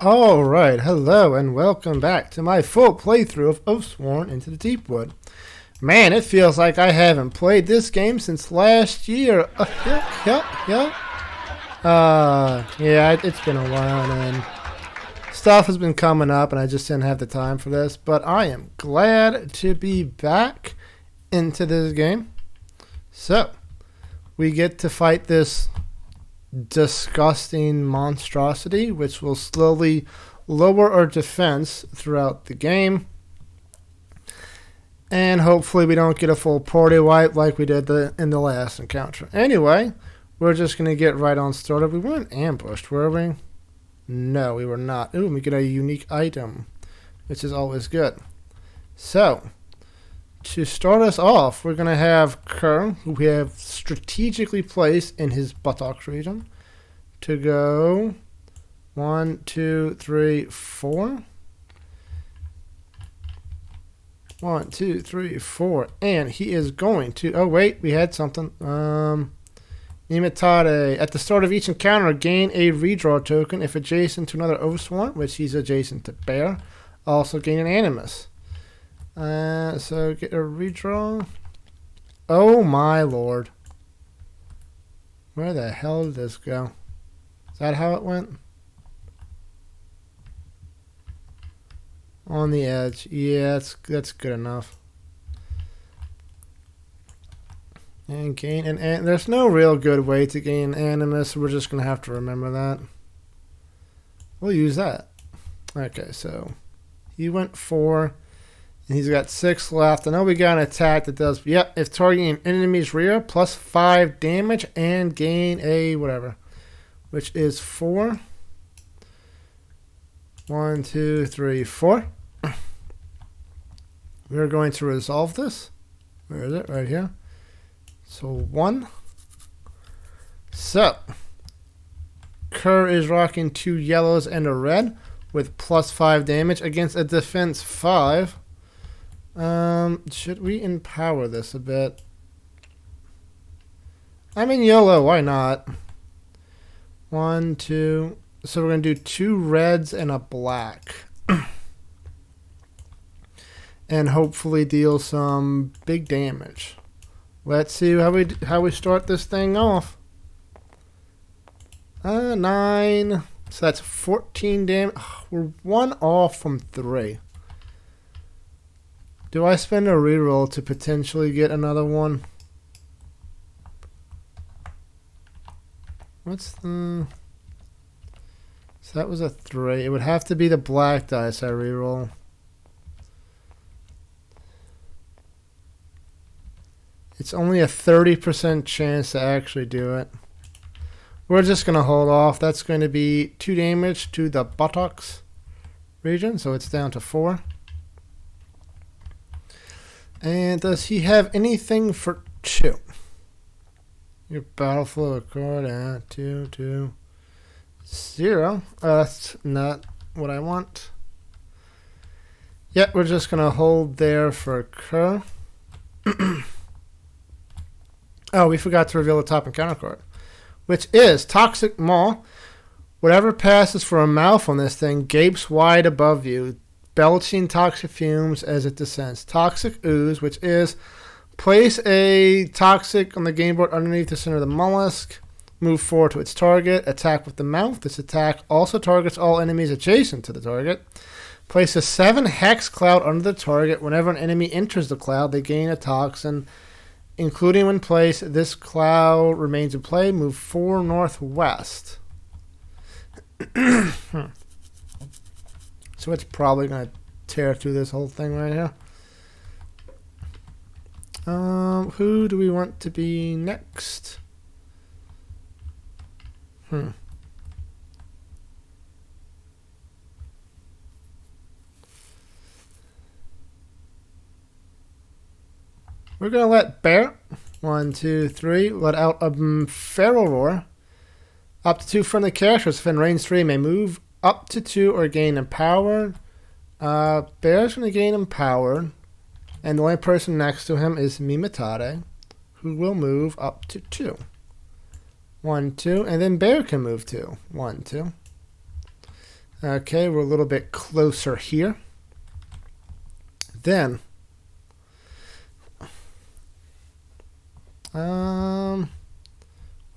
Alright, hello and welcome back to my full playthrough of Oathsworn into the Deepwood. Man, it feels like I haven't played this game since last year. Yeah, it's been a while and stuff has been coming up and I just didn't have the time for this. But I am glad to be back into this game. So, we get to fight this disgusting monstrosity, which will slowly lower our defense throughout the game, and hopefully we don't get a full party wipe like we did in the last encounter. Anyway, we're just gonna get right on started. We weren't ambushed, were we? No, we were not. Ooh, we get a unique item, which is always good. So to start us off, we're going to have Kerr, who we have strategically placed in his buttocks region, to go 1, 2, 3, 4. 1, 2, 3, 4. And he is going to... Oh, wait, we had something. Nimitade. At the start of each encounter, gain a redraw token if adjacent to another Oathsworn, which he's adjacent to Bear. Also gain an Animus. So get a redraw. Oh my lord. Where the hell did this go? Is that how it went? On the edge. Yeah, that's good enough. And gain and there's no real good way to gain Animus, so we're just gonna have to remember that. We'll use that. Okay, so he went 4. And he's got 6 left. I know we got an attack that does, yep, if targeting an enemy's rear, plus 5 damage and gain a whatever, which is 4. 1, 2, 3, 4. We're going to resolve this. Where is it? Right here. So 1. So Kerr is rocking 2 yellows and a red with plus 5 damage against a defense 5. Should we empower this a bit? I'm in YOLO, why not? 1, 2. So we're going to do 2 reds and a black. And hopefully deal some big damage. Let's see how we start this thing off. 9. So that's 14 damage. We're 1 off from 3. Do I spend a reroll to potentially get another one? What's the... So that was a 3. It would have to be the black dice I reroll. It's only a 30% chance to actually do it. We're just going to hold off. That's going to be 2 damage to the buttocks region, so it's down to 4. And does he have anything for 2? Your battle flow card, 2, 2, 0. That's not what I want. Yep, we're just going to hold there for Kerr. Oh, we forgot to reveal the top encounter card, which is Toxic Maw. Whatever passes for a mouth on this thing gapes wide above you, belching toxic fumes as it descends. Toxic Ooze, which is place a toxic on the game board underneath the center of the mollusk. Move forward to its target. Attack with the mouth. This attack also targets all enemies adjacent to the target. Place a 7 hex cloud under the target. Whenever an enemy enters the cloud, they gain a toxin, including when placed. This cloud remains in play. Move 4 northwest. So it's probably going to tear through this whole thing right here. Who do we want to be next? We're going to let Bear, 1, 2, 3, let out a feral roar. Up to 2 friendly characters within range 3 may move up to 2 or gain empowered. Bear's going to gain empowered. And the only person next to him is Nimitade, who will move up to 2. 1, 2. And then Bear can move 2. 1, 2. Okay, we're a little bit closer here. Then,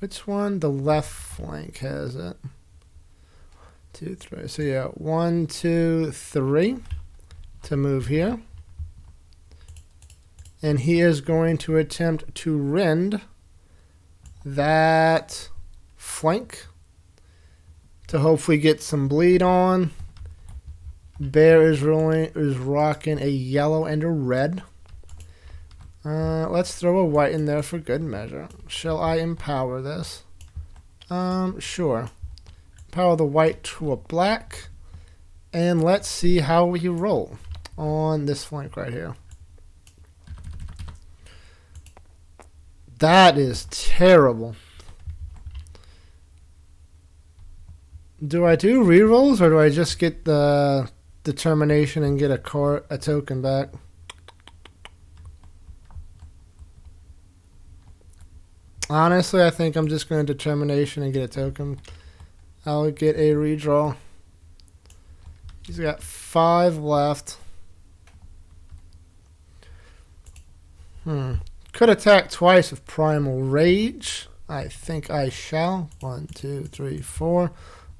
which one? The left flank has it. 2, 3. So yeah, 1, 2, 3 to move here. And he is going to attempt to rend that flank to hopefully get some bleed on. Bear is rocking a yellow and a red. Let's throw a white in there for good measure. Shall I empower this? Sure. Empower the white to a black. And let's see how we roll on this flank right here. That is terrible. Do I do rerolls or do I just get the determination and get a token back? Honestly, I think I'm just going to determination and get a token. I'll get a redraw. He's got 5 left. Could attack twice with Primal Rage. I think I shall. 1, 2, 3, 4.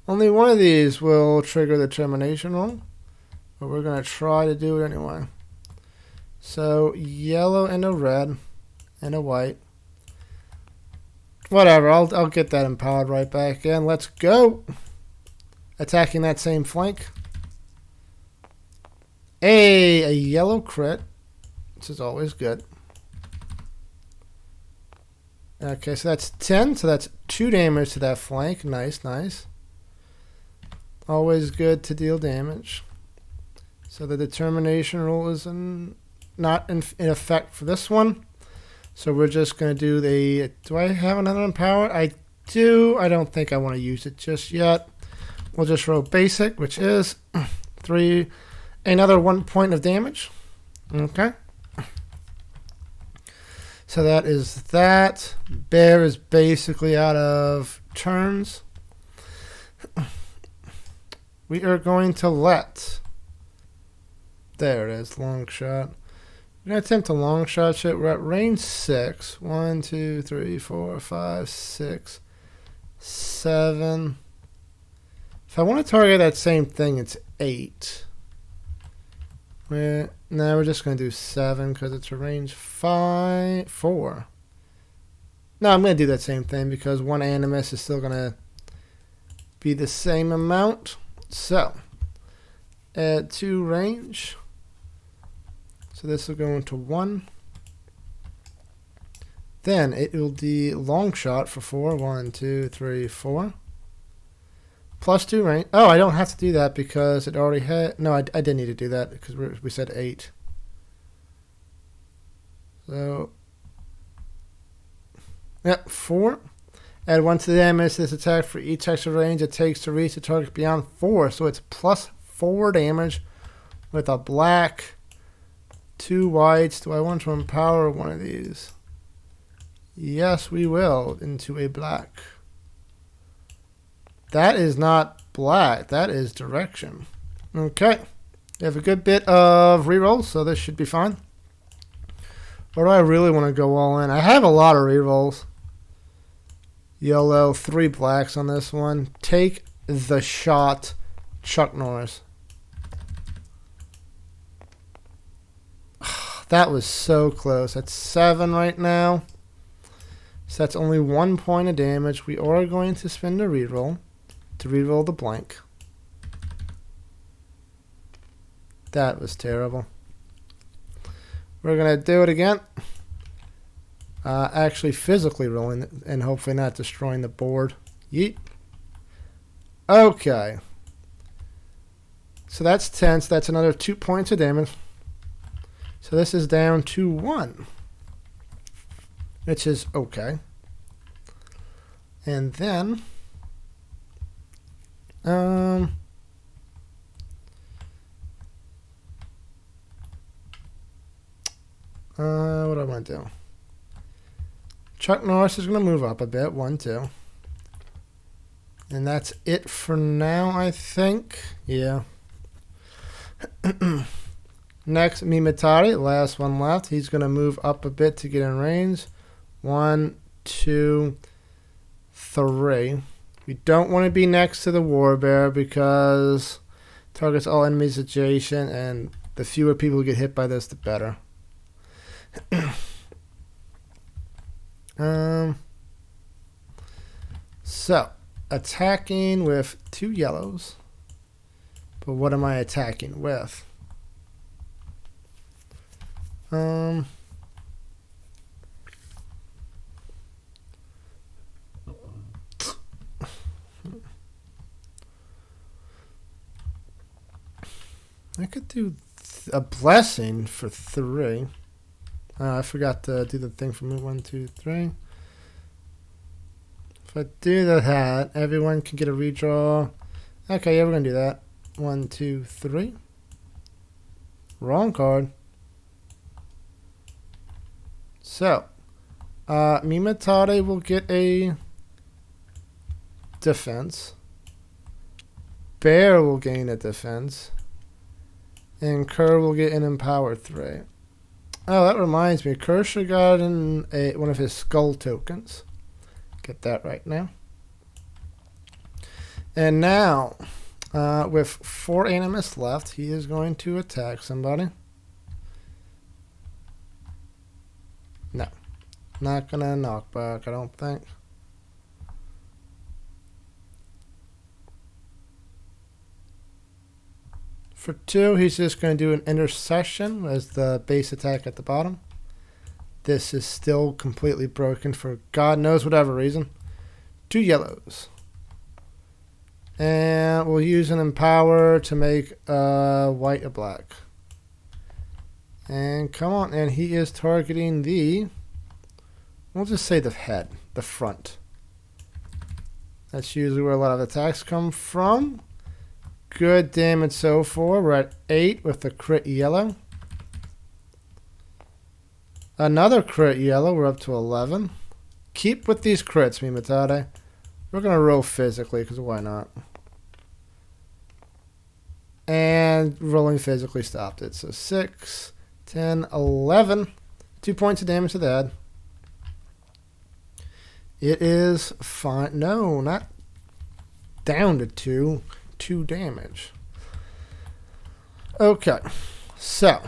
Only one of these will trigger the termination roll. But we're going to try to do it anyway. So, yellow and a red and a white. Whatever, I'll get that empowered right back in. Let's go. Attacking that same flank. A yellow crit. This is always good. Okay, so that's 10. So that's 2 damage to that flank. Nice, nice. Always good to deal damage. So the determination roll is not in effect for this one. So we're just going to do the... Do I have another empower? I do. I don't think I want to use it just yet. We'll just roll basic, which is 3... Another 1 point of damage. Okay. So that is that. Bear is basically out of turns. We are going to let... There it is, long shot. We're going to attempt a long shot shit. We're at range 6. 1, 2, 3, 4, 5, 6, 7. If I want to target that same thing, it's 8. Now we're just going to do 7 because it's a range 4. No, I'm going to do that same thing because 1 animus is still going to be the same amount. So, add 2 range. So this will go into 1. Then it will be long shot for 4. 1, 2, 3, 4. Plus 2 range. Oh, I don't have to do that because it already had... No, I didn't need to do that because we said 8. So, yep, 4. Add 1 to the damage to this attack for each extra range it takes to reach the target beyond 4. So it's plus 4 damage with a black, 2 whites. Do I want to empower one of these? Yes, we will. Into a black. That is not black. That is direction. Okay. We have a good bit of rerolls, so this should be fine. Or do I really want to go all in? I have a lot of rerolls. Yellow, 3 blacks on this one. Take the shot, Chuck Norris. That was so close. That's 7 right now. So that's only 1 point of damage. We are going to spend a reroll to reroll the blank. That was terrible. We're going to do it again. Actually physically rolling and hopefully not destroying the board. Yeet. Okay. So that's 10. So that's another 2 points of damage. So this is down to 1. Which is okay. And then... what do I want to do? Chuck Norris is going to move up a bit. 1, 2. And that's it for now, I think. Yeah. Next, Mimatari, last one left. He's going to move up a bit to get in range. 1, 2, 3. We don't want to be next to the Warbear because targets all enemies adjacent, and the fewer people who get hit by this, the better. So, attacking with 2 yellows. But what am I attacking with? I could do a blessing for 3. I forgot to do the thing for me. 1, 2, 3. If I do that, everyone can get a redraw. Okay, yeah, we're gonna do that. 1, 2, 3. Wrong card. So, Mimatare will get a defense. Bear will gain a defense. And Kerr will get an empowered 3. Oh, that reminds me. Kerr should have gotten one of his skull tokens. Get that right now. And now, with 4 animus left, he is going to attack somebody. No. Not going to knock back, I don't think. For 2, he's just going to do an intercession as the base attack at the bottom. This is still completely broken for God knows whatever reason. 2 yellows. And we'll use an empower to make white a black. And come on, and he is targeting the, we'll just say the head, the front. That's usually where a lot of attacks come from. Good damage so far. We're at 8 with the crit yellow. Another crit yellow. We're up to 11. Keep with these crits, Mimatare. We're going to roll physically because why not? And rolling physically stopped it. So 6, 10, 11. 2 points of damage to the head. It is fine. No, not down to 2. 2 damage. Okay. So,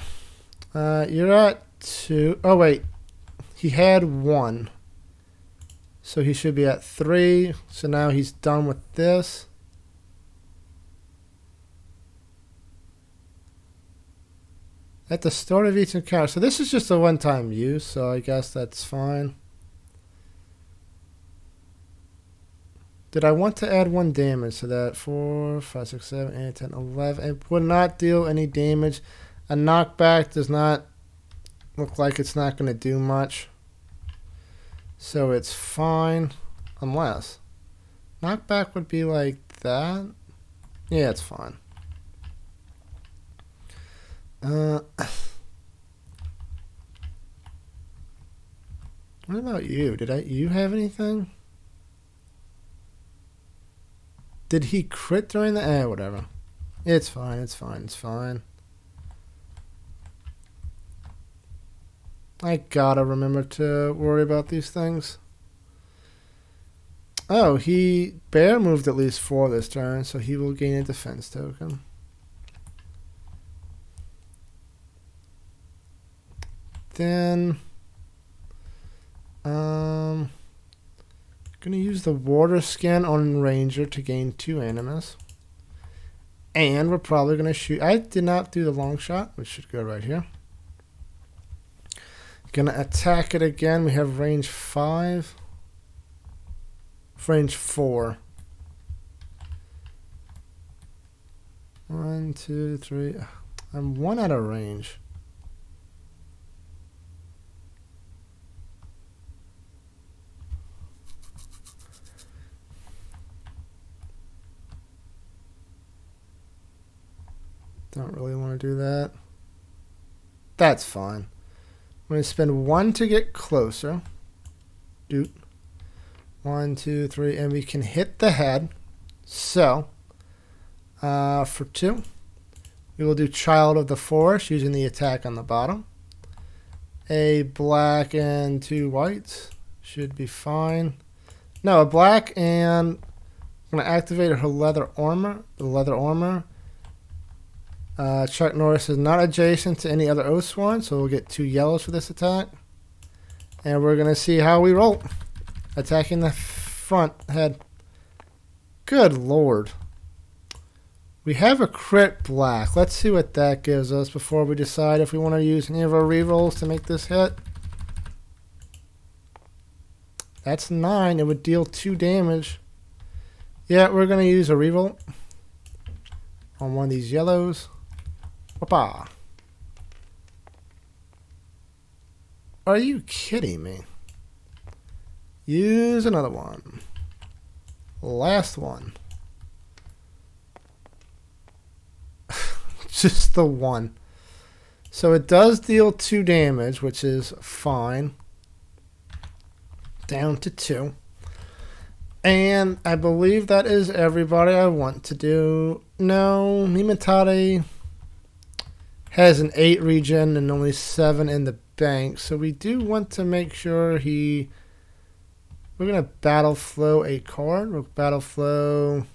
you're at 2. Oh, wait. He had 1. So he should be at 3. So now he's done with this. At the start of each encounter. So this is just a one-time use, so I guess that's fine. Did I want to add 1 damage to that? 4, 5, 6, 7, 8, 10, 11. It would not deal any damage. A knockback does not look like it's not going to do much. So it's fine. Unless. Knockback would be like that. Yeah, it's fine. What about you? Did you have anything? Did he crit during the... whatever. It's fine, it's fine, it's fine. I gotta remember to worry about these things. Oh, Bear moved at least 4 this turn, so he will gain a defense token. Then... gonna use the water skin on Ranger to gain 2 animus. And we're probably gonna shoot. I did not do the long shot, which should go right here. Gonna attack it again. We have range 5. Range 4. 1, 2, 3. I'm 1 out of range. Don't really want to do that. That's fine. I'm going to spend 1 to get closer. Doot. 1, 2, 3, and we can hit the head. So, for 2, we will do Child of the Forest using the attack on the bottom. A black and 2 whites should be fine. No, a black and I'm going to activate her leather armor. The leather armor. Chuck Norris is not adjacent to any other Oathsworn, so we'll get 2 yellows for this attack. And we're going to see how we roll. Attacking the front head. Good lord. We have a crit black. Let's see what that gives us before we decide if we want to use any of our rerolls to make this hit. That's 9. It would deal 2 damage. Yeah, we're going to use a reroll on one of these yellows. Whoopah. Are you kidding me? Use another one. Last one. Just the 1. So it does deal 2 damage, which is fine. Down to 2. And I believe that is everybody I want to do. No, Mimatari has an 8 regen and only 7 in the bank. So we do want to make sure we're going to battle flow a card. We'll battle flow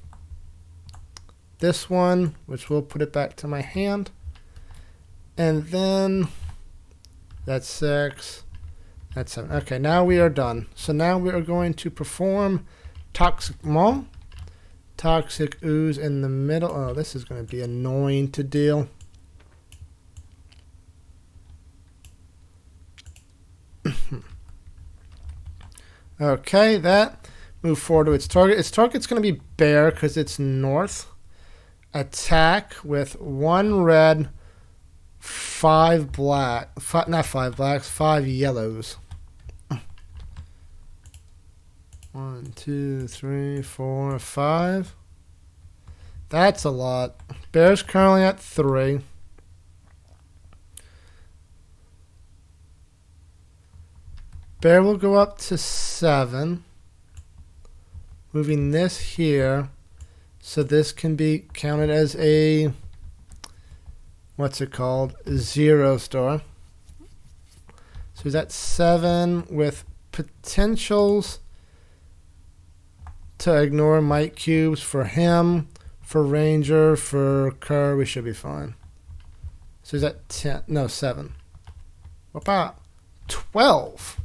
this one, which will put it back to my hand. And then that's 6. That's 7. Okay, now we are done. So now we are going to perform Toxic Maw. Toxic Ooze in the middle. Oh, this is going to be annoying to deal. Okay, that. Move forward to its target. Its target's going to be bear because it's north. Attack with 1 red, 5 black. Not 5 blacks, 5 yellows. 1, 2, 3, 4, 5. That's a lot. Bear's currently at 3. Bear will go up to 7. Moving this here. So this can be counted as a, what's it called? 0 star. So he's at 7 with potentials to ignore might cubes for him, for Ranger, for Kerr. We should be fine. So he's at 10. No, 7. What about 12?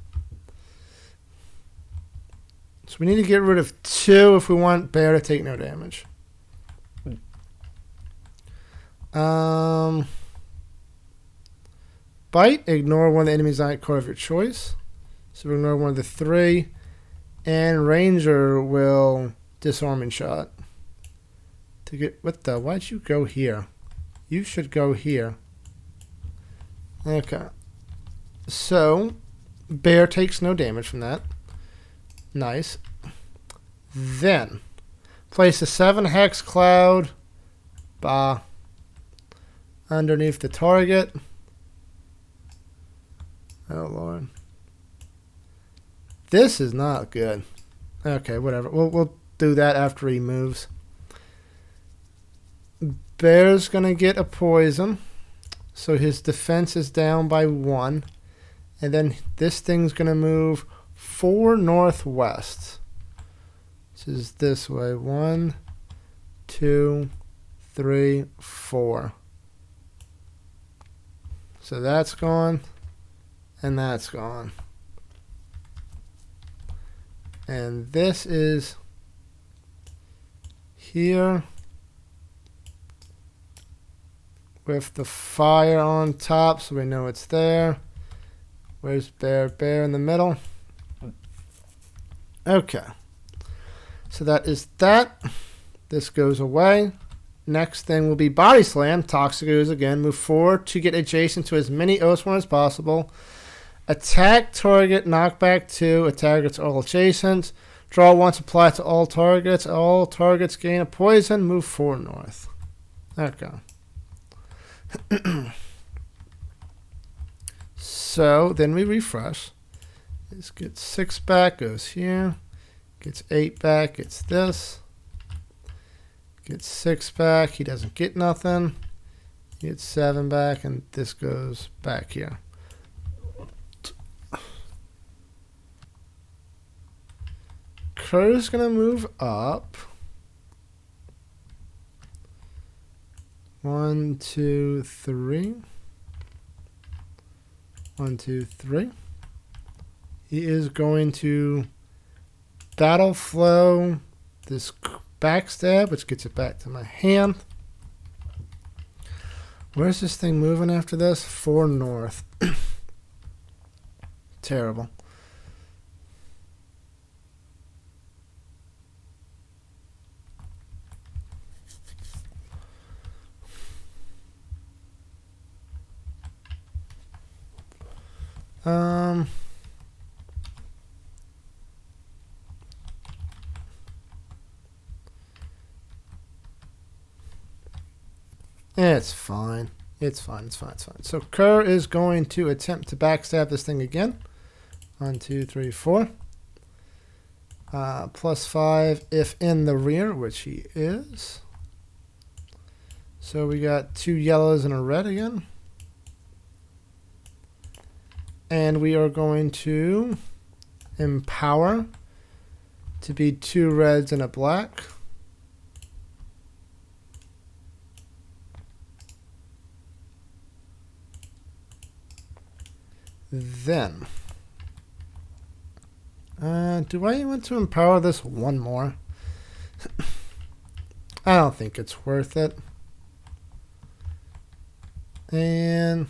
So we need to get rid of 2 if we want Bear to take no damage. Bite, ignore one of the enemy's eye card of your choice. So we ignore one of the 3. And Ranger will disarming shot. To get why'd you go here? You should go here. Okay. So Bear takes no damage from that. Nice. Then place a 7 hex cloud underneath the target. Oh lord. This is not good. Okay, whatever. We'll do that after he moves. Bear's gonna get a poison. So his defense is down by 1. And then this thing's gonna move 4 northwest. This is this way. 1, 2, 3, 4. So that's gone. And that's gone. And this is here with the fire on top, so we know it's there. Where's Bear? Bear in the middle. Okay. So that is that. This goes away. Next thing will be Body Slam. Toxic Ooze again. Move forward to get adjacent to as many Oathsworn as possible. Attack target, knockback 2. Attack targets all adjacent. Draw once, apply to all targets. All targets gain a poison. Move 4 north. Okay. So then we refresh. This gets 6 back, goes here. Gets 8 back, it's this. Gets 6 back. He doesn't get nothing. He gets 7 back, and this goes back here. Kerr's gonna move up. 1, 2, 3. 1, 2, 3. He is going to battle flow this backstab, which gets it back to my hand. Where's this thing moving after this? 4 north. Terrible. It's fine. It's fine. It's fine. It's fine. So Kerr is going to attempt to backstab this thing again. 1, 2, 3, 4. +5 if in the rear, which he is. So we got 2 yellows and a red again. And we are going to empower to be 2 reds and a black. Then, do I want to empower this 1 more? I don't think it's worth it. And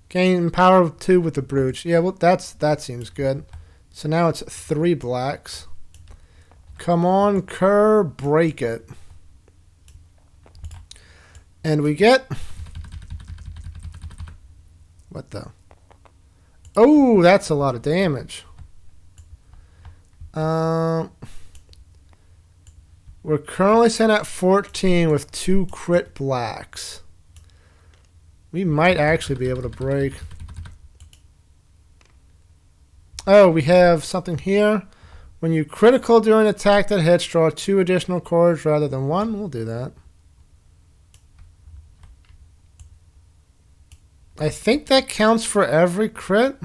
gain power 2 with the brooch. Yeah, well, that seems good. So now it's 3 blacks. Come on, Kerr, break it. And we get... What the? Oh, that's a lot of damage. We're currently sitting at 14 with 2 crit blacks. We might actually be able to break. Oh, we have something here. When you critical during an attack that hits, draw 2 additional cards rather than 1. We'll do that. I think that counts for every crit.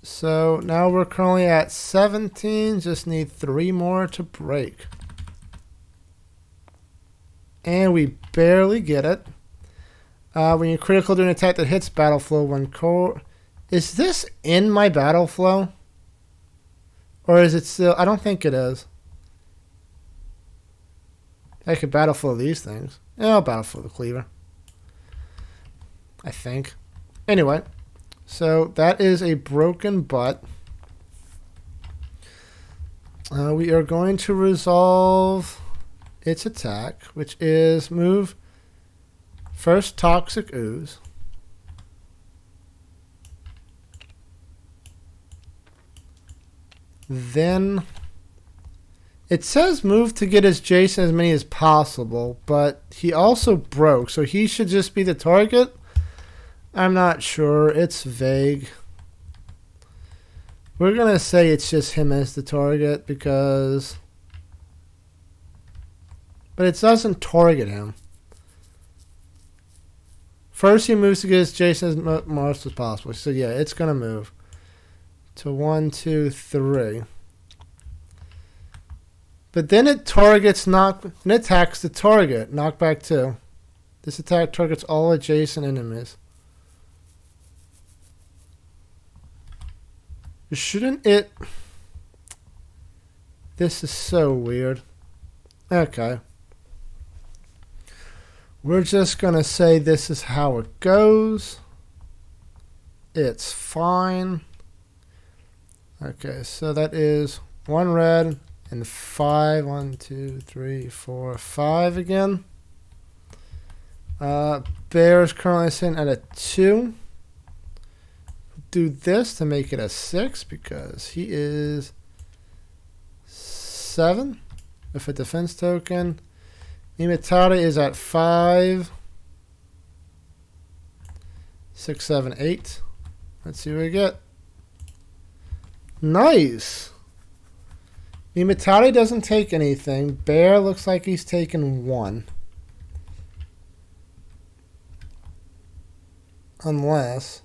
So now we're currently at 17. Just need 3 more to break. And we barely get it. When you critical during an attack that hits, battle flow 1 card. Is this in my battle flow? Or is it still... I don't think it is. I could battle flow these things. Yeah, I'll battle flow the cleaver. I think. Anyway, so that is a broken butt. We are going to resolve its attack, which is move first Toxic Ooze. Then it says move to get as Jason as many as possible, but he also broke, so he should just be the target. I'm not sure. It's vague. We're going to say it's just him as the target because... But it doesn't target him. First he moves to get his Jason as most as possible. So yeah, it's going to move to 1, 2, 3. But then it targets and attacks the target. Knockback 2. This attack targets all adjacent enemies. Shouldn't it... This is so weird. Okay. We're just going to say this is how it goes. It's fine. Okay, so that is 1 red and 5. 1, 2, 3, 4, 5 again. Bear's currently sitting at a 2. Do this to make it a 6 because he is 7 with a defense token. Imitata is at 5. 6, 7, 8. Let's see what we get. Nice. Mimatari doesn't take anything. Bear looks like he's taken 1. Unless...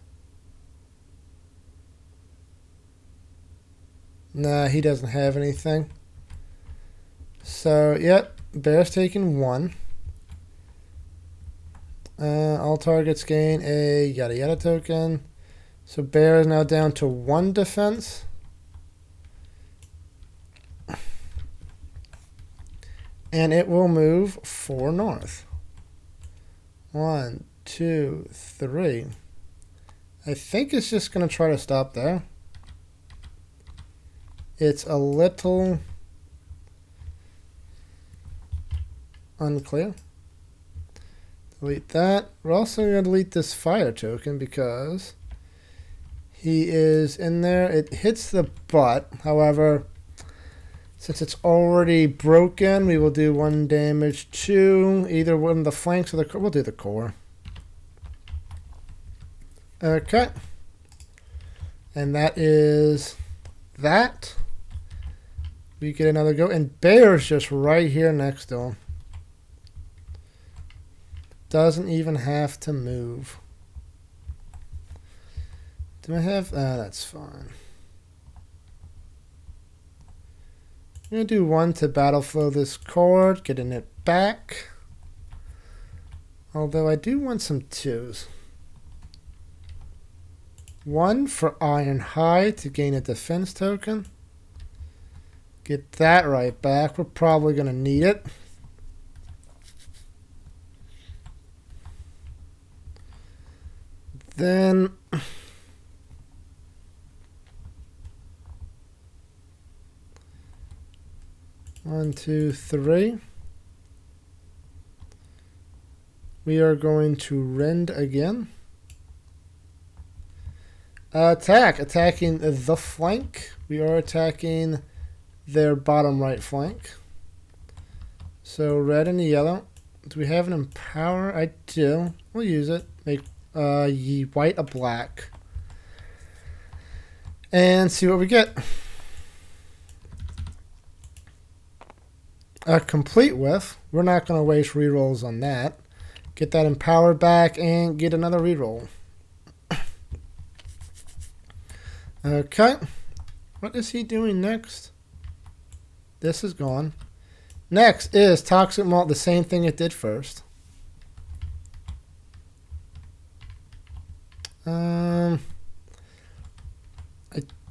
Nah, he doesn't have anything. So, yep, Bear's taking 1. All targets gain a yada yada token. So Bear is now down to 1 defense. And it will move 4 north. 1, 2, 3. I think it's just going to try to stop there. It's a little unclear. Delete that. We're also going to delete this fire token because he is in there. It hits the butt. However, since it's already broken, we will do 1 damage to either one of the flanks or the core. We'll do the core. Okay. And that is that. We get another go. And Bear's just right here next to him. Doesn't even have to move. Do I have... that's fine. I'm going to do 1 to battle flow this cord, getting it back. Although I do want some 2s. 1 for Iron Hide to gain a defense token. Get that right back. We're probably going to need it. Then... 1, 2, 3. We are going to rend again. Attacking the flank. We are attacking their bottom right flank. So red and yellow. Do we have an empower? I do. We'll use it. Make white a black. And see what we get. A complete whiff. We're not going to waste rerolls on that. Get that empowered back and get another reroll. Okay. What is he doing next? This is gone. Next is Toxic Malt, the same thing it did first. I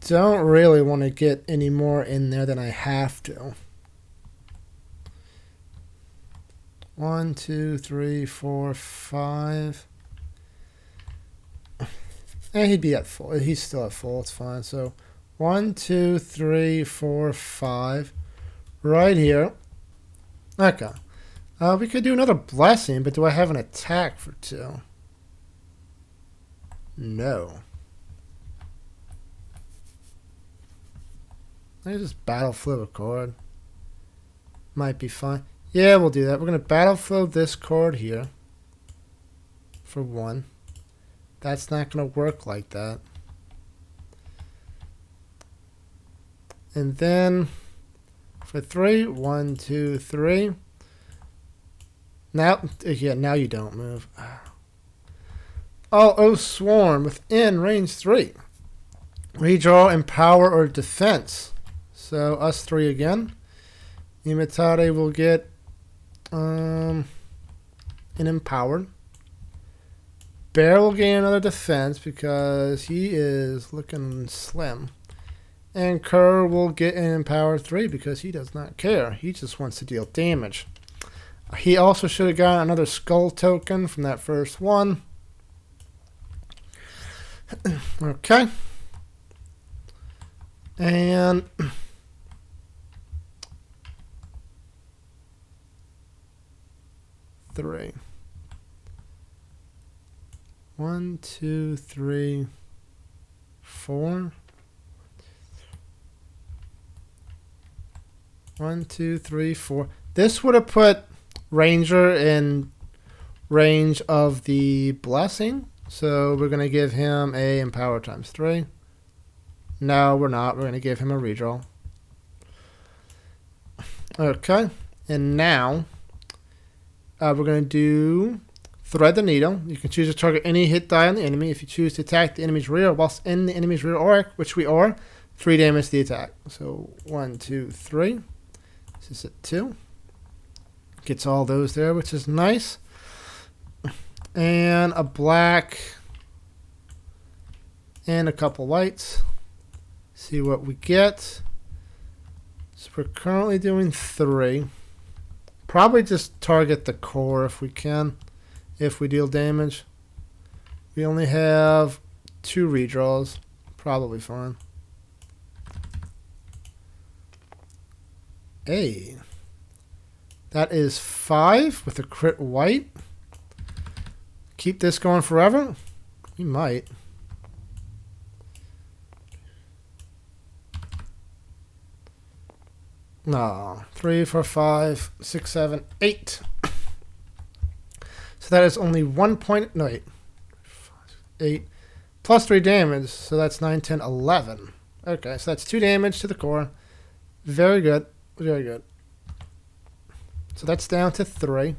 don't really want to get any more in there than I have to. 1, 2, 3, 4, 5. And he'd be at full. He's still at full. It's fine. So 1, 2, 3, 4, 5. Right here. Okay. We could do another blessing, but do I have an attack for 2? No. Let me just battle flow a card. Might be fine. Yeah, we'll do that. We're going to battle flow this card here for 1. That's not going to work like that. And then for 3, 1, 2, 3. Now, yeah, now you don't move. Oh, Oathsworn within range 3. Redraw, empower, or defense. So us 3 again. Imitare will get an empowered. Bear will gain another defense because he is looking slim. And Kerr will get an empowered 3 because he does not care. He just wants to deal damage. He also should have gotten another skull token from that first one. Okay. And... 3. 1, 2, 3, 4. 1, 2, 3, 4. This would have put Ranger in range of the blessing. So we're going to give him a empower times 3. No, we're not. We're going to give him a redraw. Okay, and now we're going to do Thread the Needle. You can choose to target any hit die on the enemy. If you choose to attack the enemy's rear whilst in the enemy's rear aura, which we are, 3 damage to the attack. So 1, 2, 3. This is at 2. Gets all those there, which is nice. And a black and a couple whites. See what we get. So we're currently doing 3. Probably just target the core if we can, if we deal damage. We only have 2 redraws. Probably fine. Hey. That is 5 with a crit white. Keep this going forever? We might. No. 3, 4, 5, 6, 7, 8. So that is only 1 point. No, 8. 8. Plus 3 damage. So that's 9, 10, 11. Okay, so that's 2 damage to the core. Very good. Very good. So that's down to 3.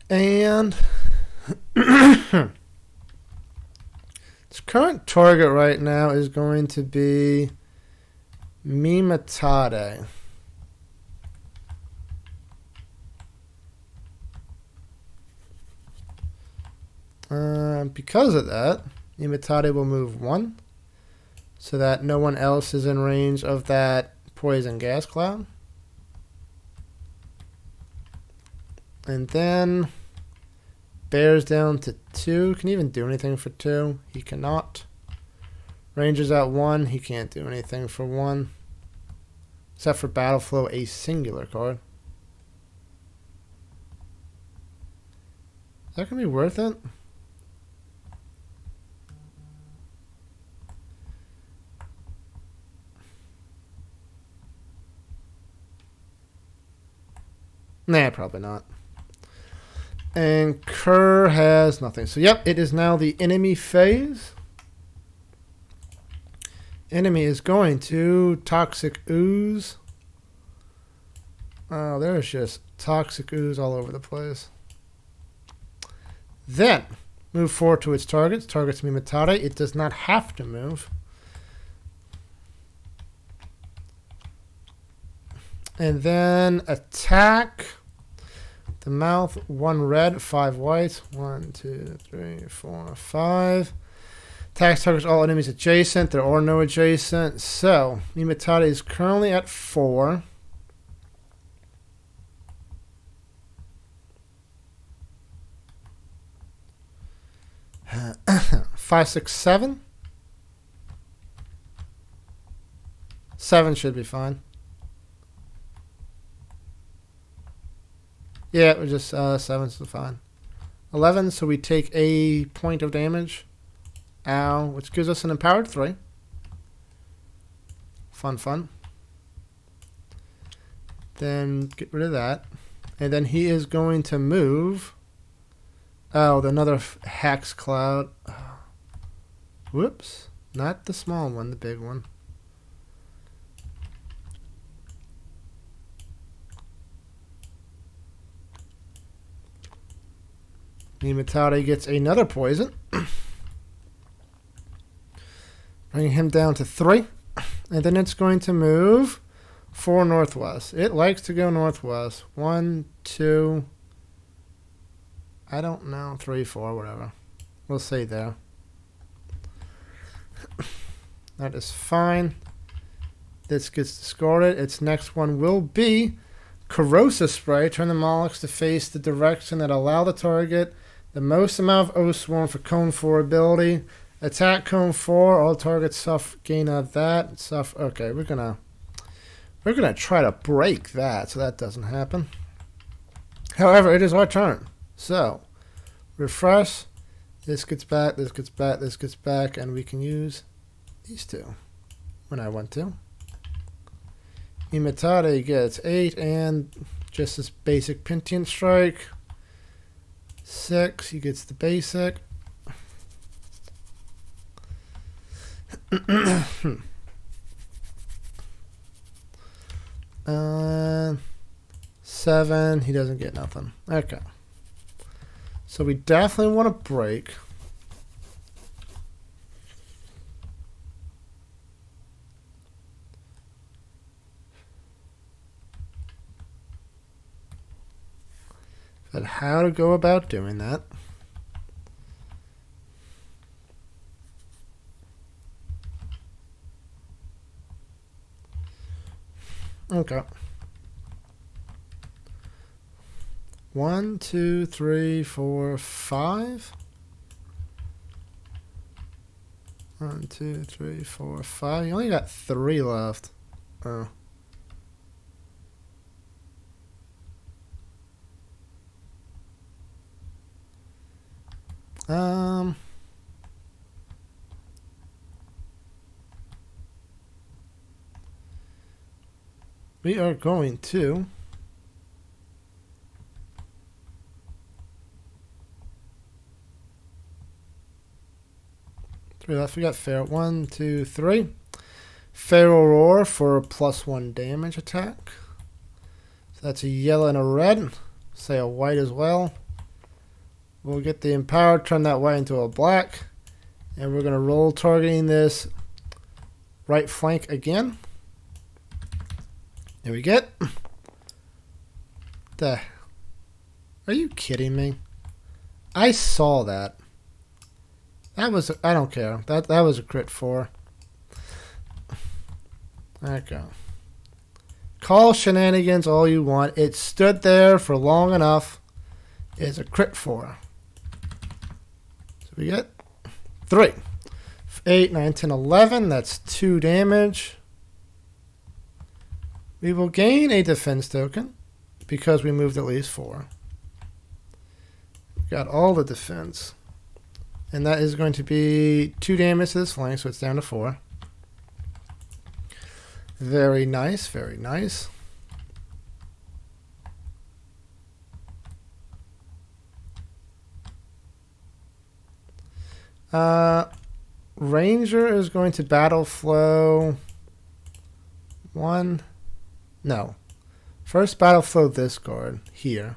And its current target right now is going to be Mimatade. Because of that, Mimatade will move 1 so that no one else is in range of that poison gas cloud. And then bears down to 2. Can he even do anything for 2? He cannot. Ranger's at 1. He can't do anything for 1. Except for Battle Flow, a singular card. Is that going to be worth it? Nah, probably not. And Kerr has nothing. So, yep, it is now the enemy phase. Enemy is going to Toxic Ooze. Oh, there's just Toxic Ooze all over the place. Then, move forward to its targets. Targets Mimatade. It does not have to move. And then attack the mouth. 1 red, 5 white. 1, 2, 3, 4, 5. Attacks targets all enemies adjacent. There are no adjacent. So, Mimatade is currently at 4. Five, 6, 7. 7 should be fine. Yeah, we're just 7's fine. 11, so we take a point of damage. Ow, which gives us an empowered 3. Fun, fun. Then get rid of that. And then he is going to move. Oh, another Hex Cloud. Oh. Whoops. Not the small one, the big one. Mimatari gets another poison. Bringing him down to 3. And then it's going to move 4 northwest. It likes to go northwest. 1, 2. I don't know. 3, 4, whatever. We'll say there. That is fine. This gets discarded. Its next one will be Corrosive Spray. Turn the Molochs to face the direction that allow the target the most amount of Oathsworn for Cone 4 ability. Attack Cone 4. All targets gain of that. Okay, we're gonna try to break that so that doesn't happen. However, it is our turn. So, refresh. This gets back, this gets back, this gets back, and we can use these 2 when I want to. Mimatade gets 8 and just this basic Pentient Strike. 6, he gets the basic. 7. He doesn't get nothing. Okay. So we definitely want to break. But how to go about doing that? Okay. 1, 2, 3, 4, 5. 1, 2, 3, 4, 5. You only got 3 left. Oh. We are going to three left. We got Feral. 1, 2, 3. Feral Roar for a +1 damage attack. So that's a yellow and a red. Say a white as well. We'll get the Empower, turn that white into a black. And we're going to roll targeting this right flank again. There we get. Are you kidding me? I saw that. That was, I don't care. That was a crit 4. Okay. Call shenanigans all you want. It stood there for long enough. It's a crit 4. So we get 3. 8, 9, 10, 11. That's 2 damage. We will gain a defense token because we moved at least 4. Got all the defense. And that is going to be 2 damage to this flank, so it's down to 4. Very nice, very nice. Ranger is going to battle flow 1. No. First battle flow this card here.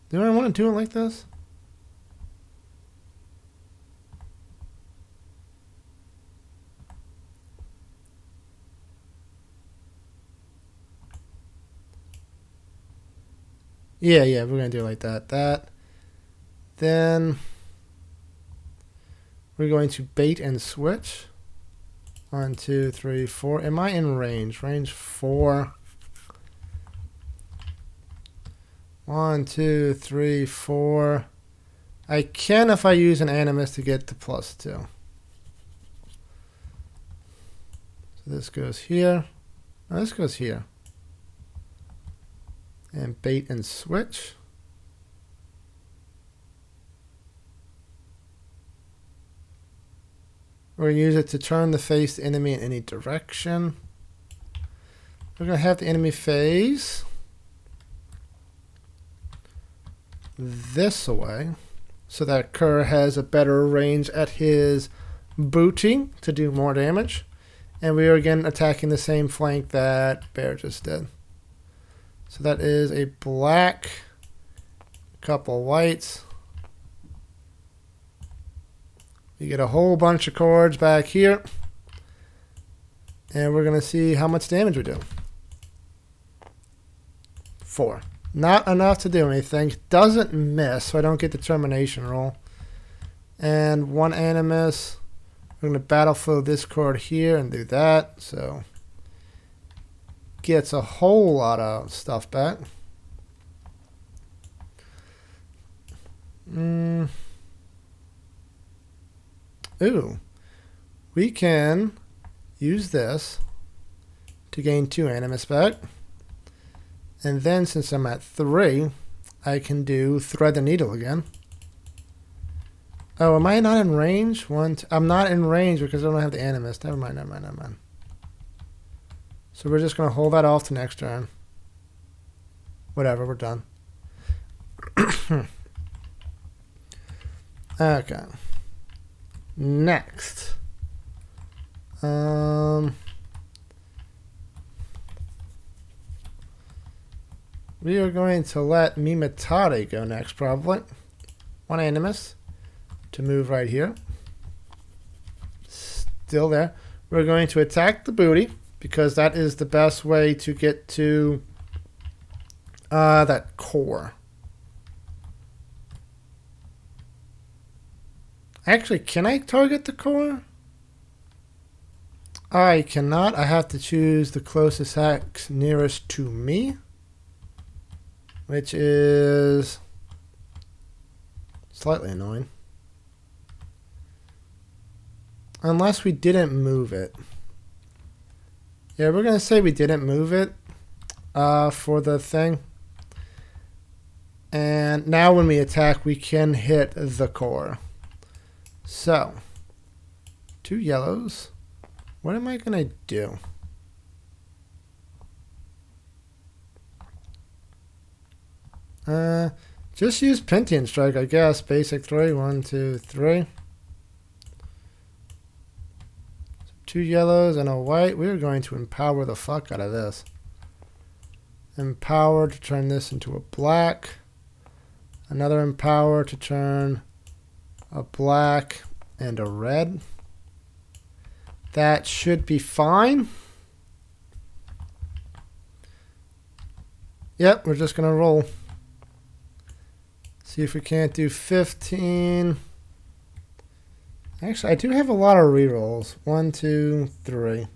Do I want to do it like this? Yeah, we're going to do it like that. Then we're going to bait and switch. 1, 2, 3, 4. Am I in range? Range 4. 1, 2, 3, 4. I can if I use an animus to get to +2. So this goes here. Oh, this goes here. And bait and switch. We're going to use it to turn the face the enemy in any direction. We're going to have the enemy face this way so that Kerr has a better range at his booty to do more damage. And we are again attacking the same flank that Bear just did. So that is a black, couple whites. You get a whole bunch of cards back here. And we're going to see how much damage we do. 4. Not enough to do anything. Doesn't miss, so I don't get the termination roll. And 1 animus. We're going to battle flow this card here and do that. So gets a whole lot of stuff back. Ooh, we can use this to gain 2 animus back. And then since I'm at 3, I can do thread the needle again. Oh, am I not in range? I'm not in range because I don't have the animus. Never mind. So we're just going to hold that off to next turn. Whatever, we're done. Okay. Next. We are going to let Mimatare go next, probably. One Animus to move right here. Still there. We're going to attack the booty because that is the best way to get to that core. Actually, can I target the core? I cannot. I have to choose the closest hex nearest to me, which is slightly annoying. Unless we didn't move it. Yeah, we're going to say we didn't move it for the thing. And now when we attack, we can hit the core. So, 2 yellows. What am I going to do? Just use Pentium Strike, I guess. Basic 3. 1, 2, 3. 2 yellows and a white. We're going to empower the fuck out of this. Empower to turn this into a black. Another empower to turn a black and a red. That should be fine. Yep, we're just going to roll. See if we can't do 15. Actually, I do have a lot of rerolls. 1, 2, 3.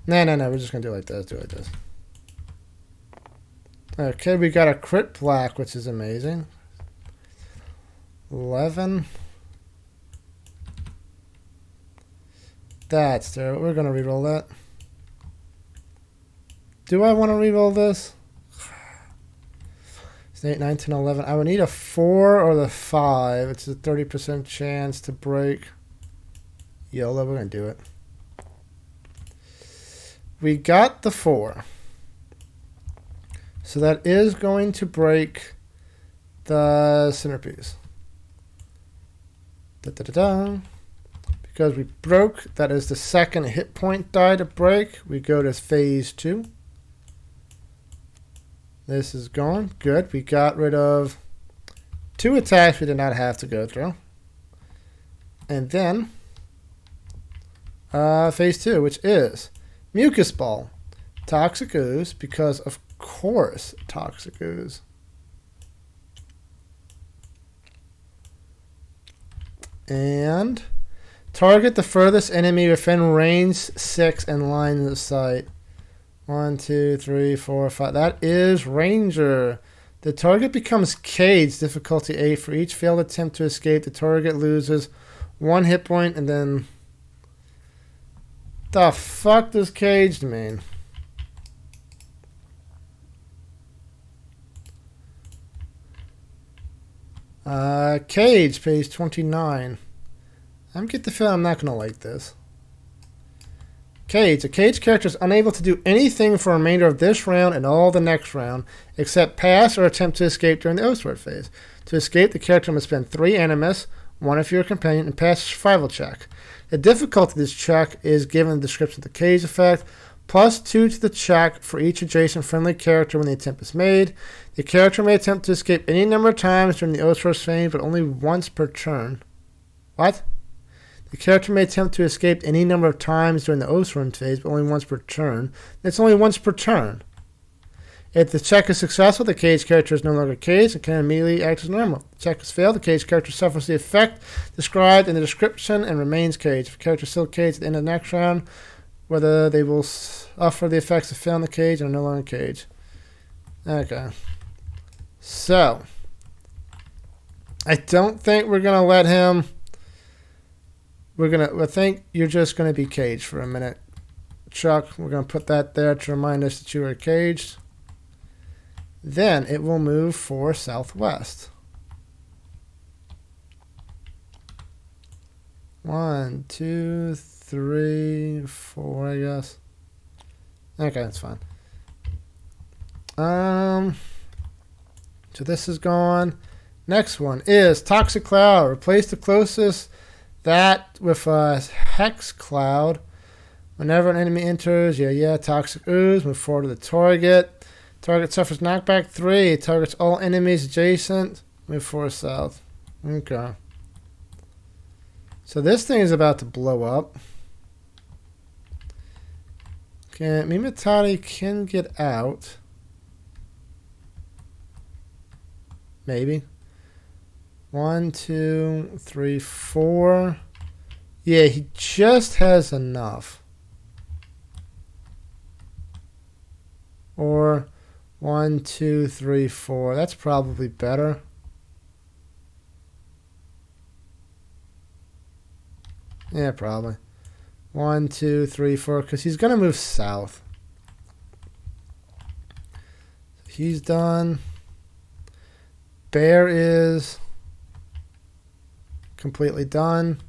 No. We're just going to do it like this. Do it like this. Okay, we got a crit black, which is amazing. 11. That's terrible. We're going to reroll that. Do I want to reroll this? It's 8, 9, 10, 11. I would need a 4 or the 5. It's a 30% chance to break. YOLO, we're going to do it. We got the 4. So that is going to break the centerpiece. Because we broke, that is the second hit point die to break. We go to phase 2. This is gone. Good. We got rid of 2 attacks we did not have to go through. And then phase 2, which is Mucus Ball. Toxic Ooze, because of course Toxic Ooze. And target the furthest enemy within range 6 and line of sight. 1, 2, 3, 4, 5. That is Ranger. The target becomes caged, difficulty 8. For each failed attempt to escape, the target loses 1 hit point, and then... The fuck does caged mean? Cage, page 29. I'm getting the feeling I'm not going to like this. Cage. A cage character is unable to do anything for the remainder of this round and all the next round, except pass or attempt to escape during the Oathsworn phase. To escape, the character must spend 3 Animus, 1 if you're a companion, and pass a survival check. The difficulty of this check is given in the description of the cage effect, +2 to the check for each adjacent friendly character when the attempt is made. The character may attempt to escape any number of times during the Oathsworn phase, but only once per turn. What? The character may attempt to escape any number of times during the Oathsworn phase, but only once per turn. It's only once per turn. If the check is successful, the caged character is no longer caged and can immediately act as normal. If the check has failed, the caged character suffers the effect described in the description and remains caged. If the character is still caged at the end of the next round, whether they will suffer the effects of failing the cage and are no longer caged. Okay. So, I don't think we're going to let him... I think you're just going to be caged for a minute, Chuck. We're going to put that there to remind us that you are caged. Then it will move for southwest. 1, 2, 3, 4, I guess. Okay, that's fine. So this is gone. Next one is Toxic Cloud. Replace the closest That with a Hex Cloud. Whenever an enemy enters, Toxic Ooze, move forward to the target. Target suffers knockback 3. Targets all enemies adjacent. Move 4 south. Okay. So this thing is about to blow up. Okay, Mimatari can get out. Maybe. 1, 2, 3, 4. Yeah, he just has enough. Or 1, 2, 3, 4. That's probably better. Yeah, probably. 1, 2, 3, 4. Because he's going to move south. He's done. Bear is completely done.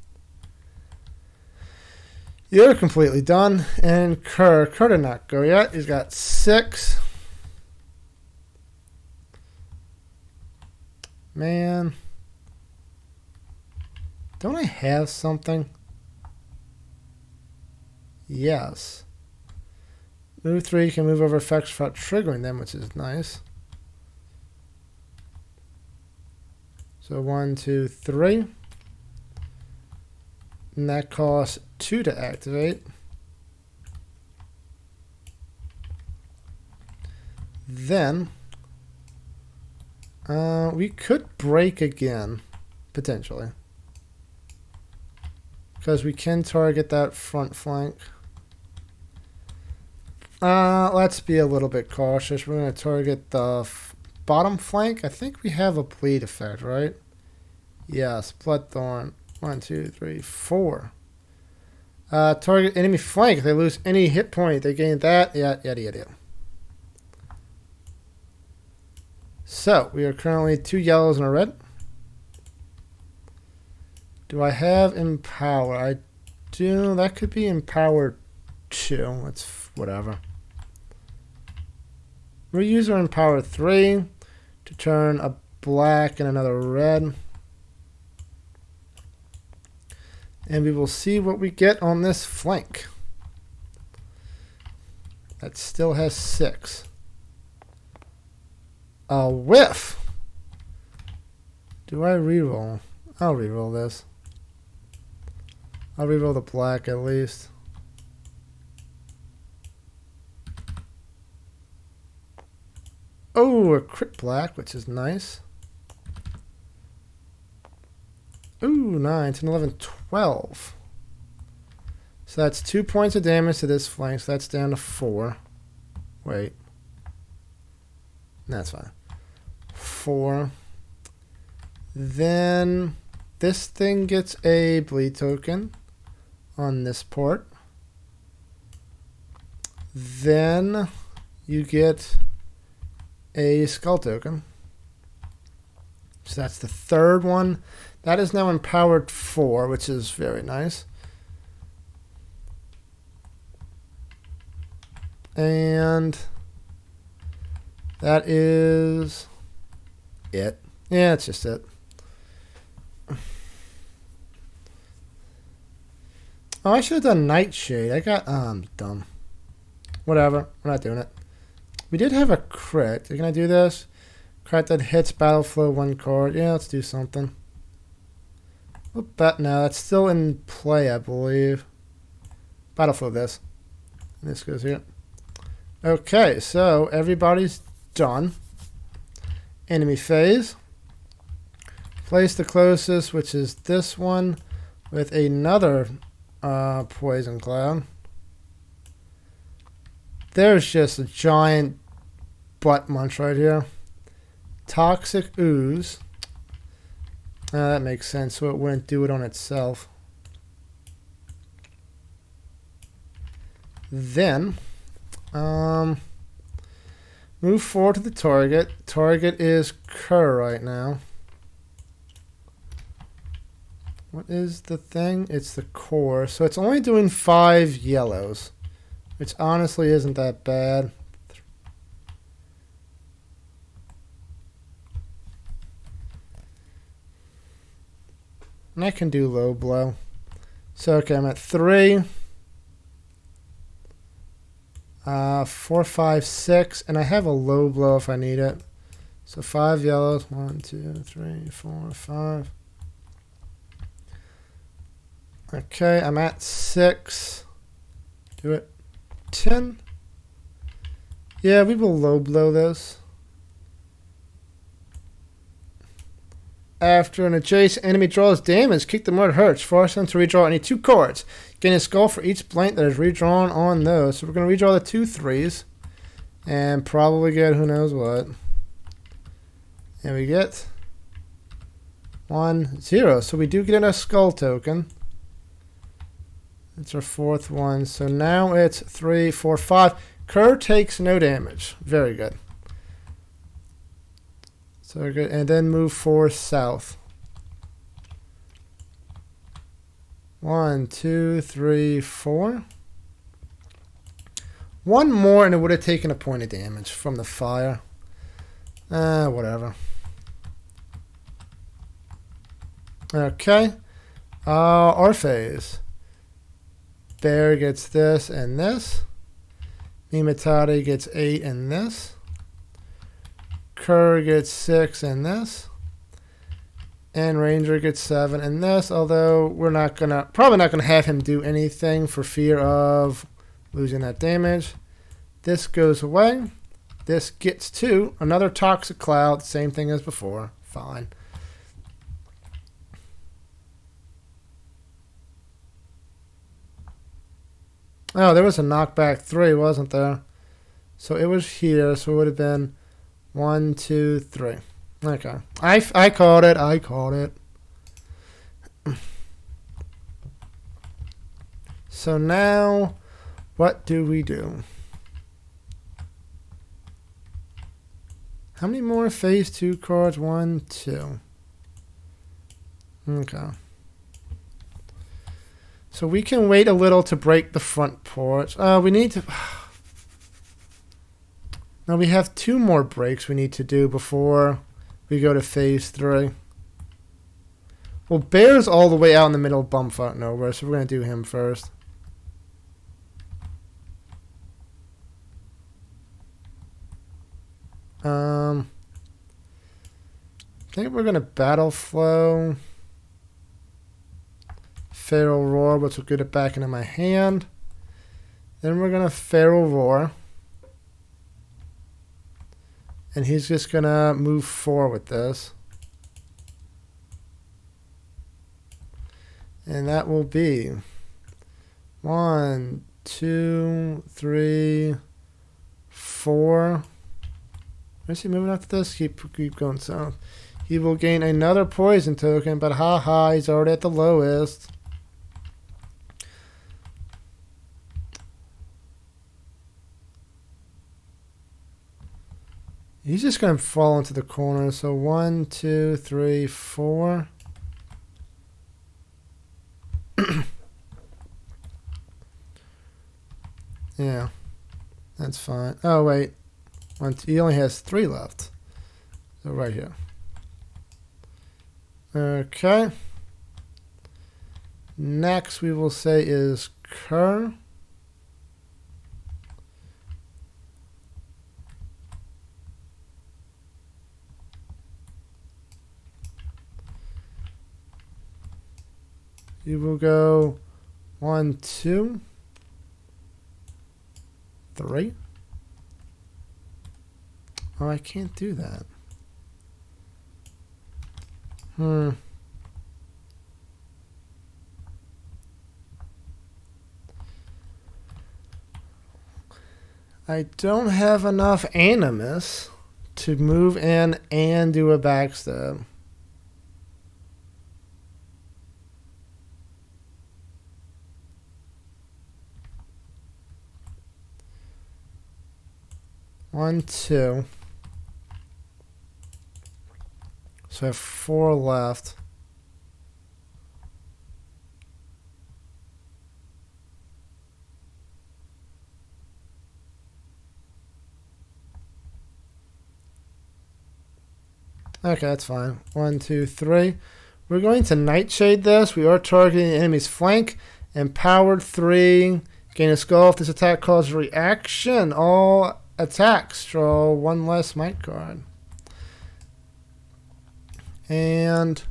You're completely done. And Kerr did not go yet. He's got 6. Man. Don't I have something? Yes. Move 3 can move over effects without triggering them, which is nice. So 1, 2, 3. And that costs 2 to activate. Then we could break again, potentially. Because we can target that front flank. Let's be a little bit cautious. We're going to target the bottom flank. I think we have a bleed effect, right? Yes, Bloodthorn. 1, 2, 3, 4. Target enemy flank. If they lose any hit point, they gain that. Yada. So, we are currently 2 yellows and a red. Do I have Empower? I do. That could be Empower 2. That's whatever. Reuse our Empower 3 to turn a black and another red. And we will see what we get on this flank. That still has 6. A whiff. Do I reroll? I'll reroll this. I'll reroll the black at least. Oh, a crit black, which is nice. Ooh, 9, 10, 11, 12. So that's 2 points of damage to this flank, so that's down to 4. Wait. That's fine. 4. Then this thing gets a bleed token on this port. Then you get a skull token. So that's the third one. That is now empowered 4, which is very nice. And that is it. Yeah, that's just it. Oh, I should have done Nightshade. I'm dumb. Whatever. We're not doing it. We did have a crit. Can I do this? Crit that hits battle flow 1 card. Yeah, let's do something. But no, that's still in play, I believe. Battle flow this. And this goes here. Okay, so everybody's done. Enemy phase. Place the closest, which is this one, with another poison cloud. There's just a giant butt munch right here. Toxic Ooze. That makes sense, so it wouldn't do it on itself. Then, move forward to the target. Target is Kerr right now. What is the thing? It's the core. So it's only doing 5 yellows, which honestly isn't that bad. And I can do low blow. So, okay, I'm at 3. 4, 5, 6. And I have a low blow if I need it. So 5 yellows. 1, 2, 3, 4, 5. Okay, I'm at 6. Do it. 10. Yeah, we will low blow this. After an adjacent enemy draws damage, kick them where it hurts. Force them to redraw any 2 cards. Gain a skull for each blank that is redrawn on those. So we're going to redraw the 2 3s. And probably get who knows what. And we get 1, 0. So we do get a skull token. It's our 4th one. So now it's 3, 4, 5. Kerr takes no damage. Very good. So we're good. And then move 4 south. 1, 2, 3, 4. One more and it would have taken a point of damage from the fire. Whatever. Okay. Our phase. Bear gets this and this. Mimatari gets 8 and this. Kerr gets 6 and this. And Ranger gets 7 and this, although we're probably not gonna have him do anything for fear of losing that damage. This goes away. This gets 2. Another Toxic Cloud, same thing as before. Fine. Oh, there was a knockback 3, wasn't there? So it was here, so it would have been 1, 2, 3. Okay. I called it. I called it. So now, what do we do? How many more phase 2 cards? 1, 2. Okay. So we can wait a little to break the front porch. We need to... Now we have 2 more breaks we need to do before we go to phase 3. Well, Bear's all the way out in the middle of Bumfuck Nowhere, so we're going to do him first. I think we're going to Battle Flow. Feral Roar, which will get it back into my hand. Then we're going to Feral Roar. And he's just going to move 4 with this. And that will be 1, 2, 3, 4. Where's he moving after this? Keep going south. He will gain another poison token, but haha, he's already at the lowest. He's just going to fall into the corner. So 1, 2, 3, 4. Yeah, that's fine. Oh, wait. He only has 3 left. So right here. Okay. Next we will say is Kerr. You will go 1, 2, 3. Oh, I can't do that. I don't have enough Animus to move in and do a backstab. One, 2. So I have 4 left. Okay, that's fine. 1, 2, 3. We're We're going to Nightshade this. We are targeting the enemy's flank. Empowered 3. Gain a skull if this attack causes a reaction. All attacks draw 1 less might card. And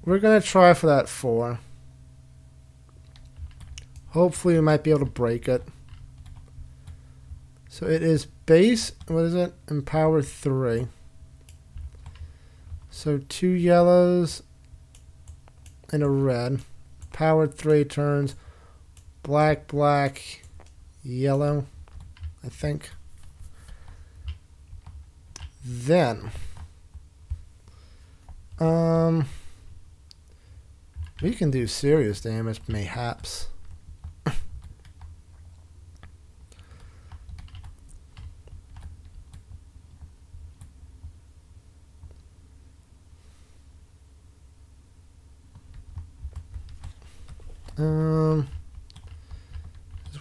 we're going to try for that 4. Hopefully we might be able to break it. So it is base, what is it? Empower 3. So 2 yellows and a red. Powered 3 turns. Black, black, yellow, I think. Then, we can do serious damage, mayhaps.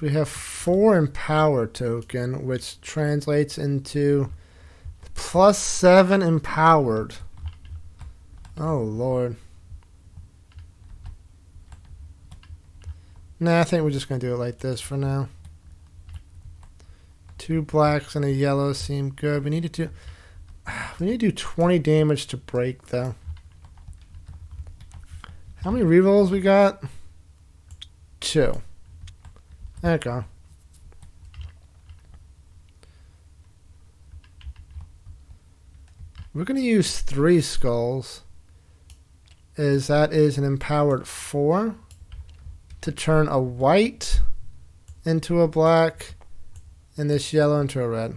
We have 4 empower token, which translates into +7 empowered. Oh lord. Nah, I think we're just gonna do it like this for now. 2 blacks and a yellow seem good. We need to do 20 damage to break though. How many rerolls we got? 2. Okay. We're going to use 3 skulls. That is an empowered 4 to turn a white into a black and this yellow into a red.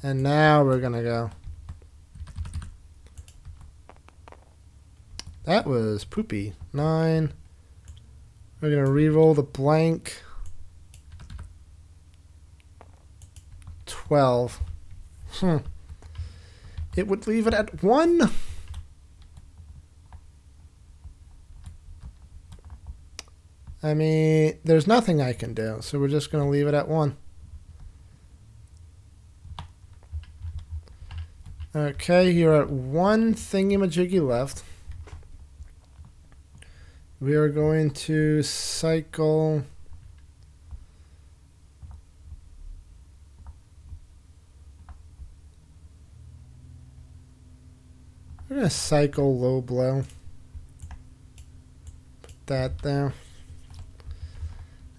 And now we're going to go. That was poopy. 9. We're going to re-roll the blank. 12. It would leave it at 1. I mean, there's nothing I can do, so we're just going to leave it at 1. Okay, you're at 1 thingy-majiggy left. We are going to cycle. We're going to cycle low blow. Put that there.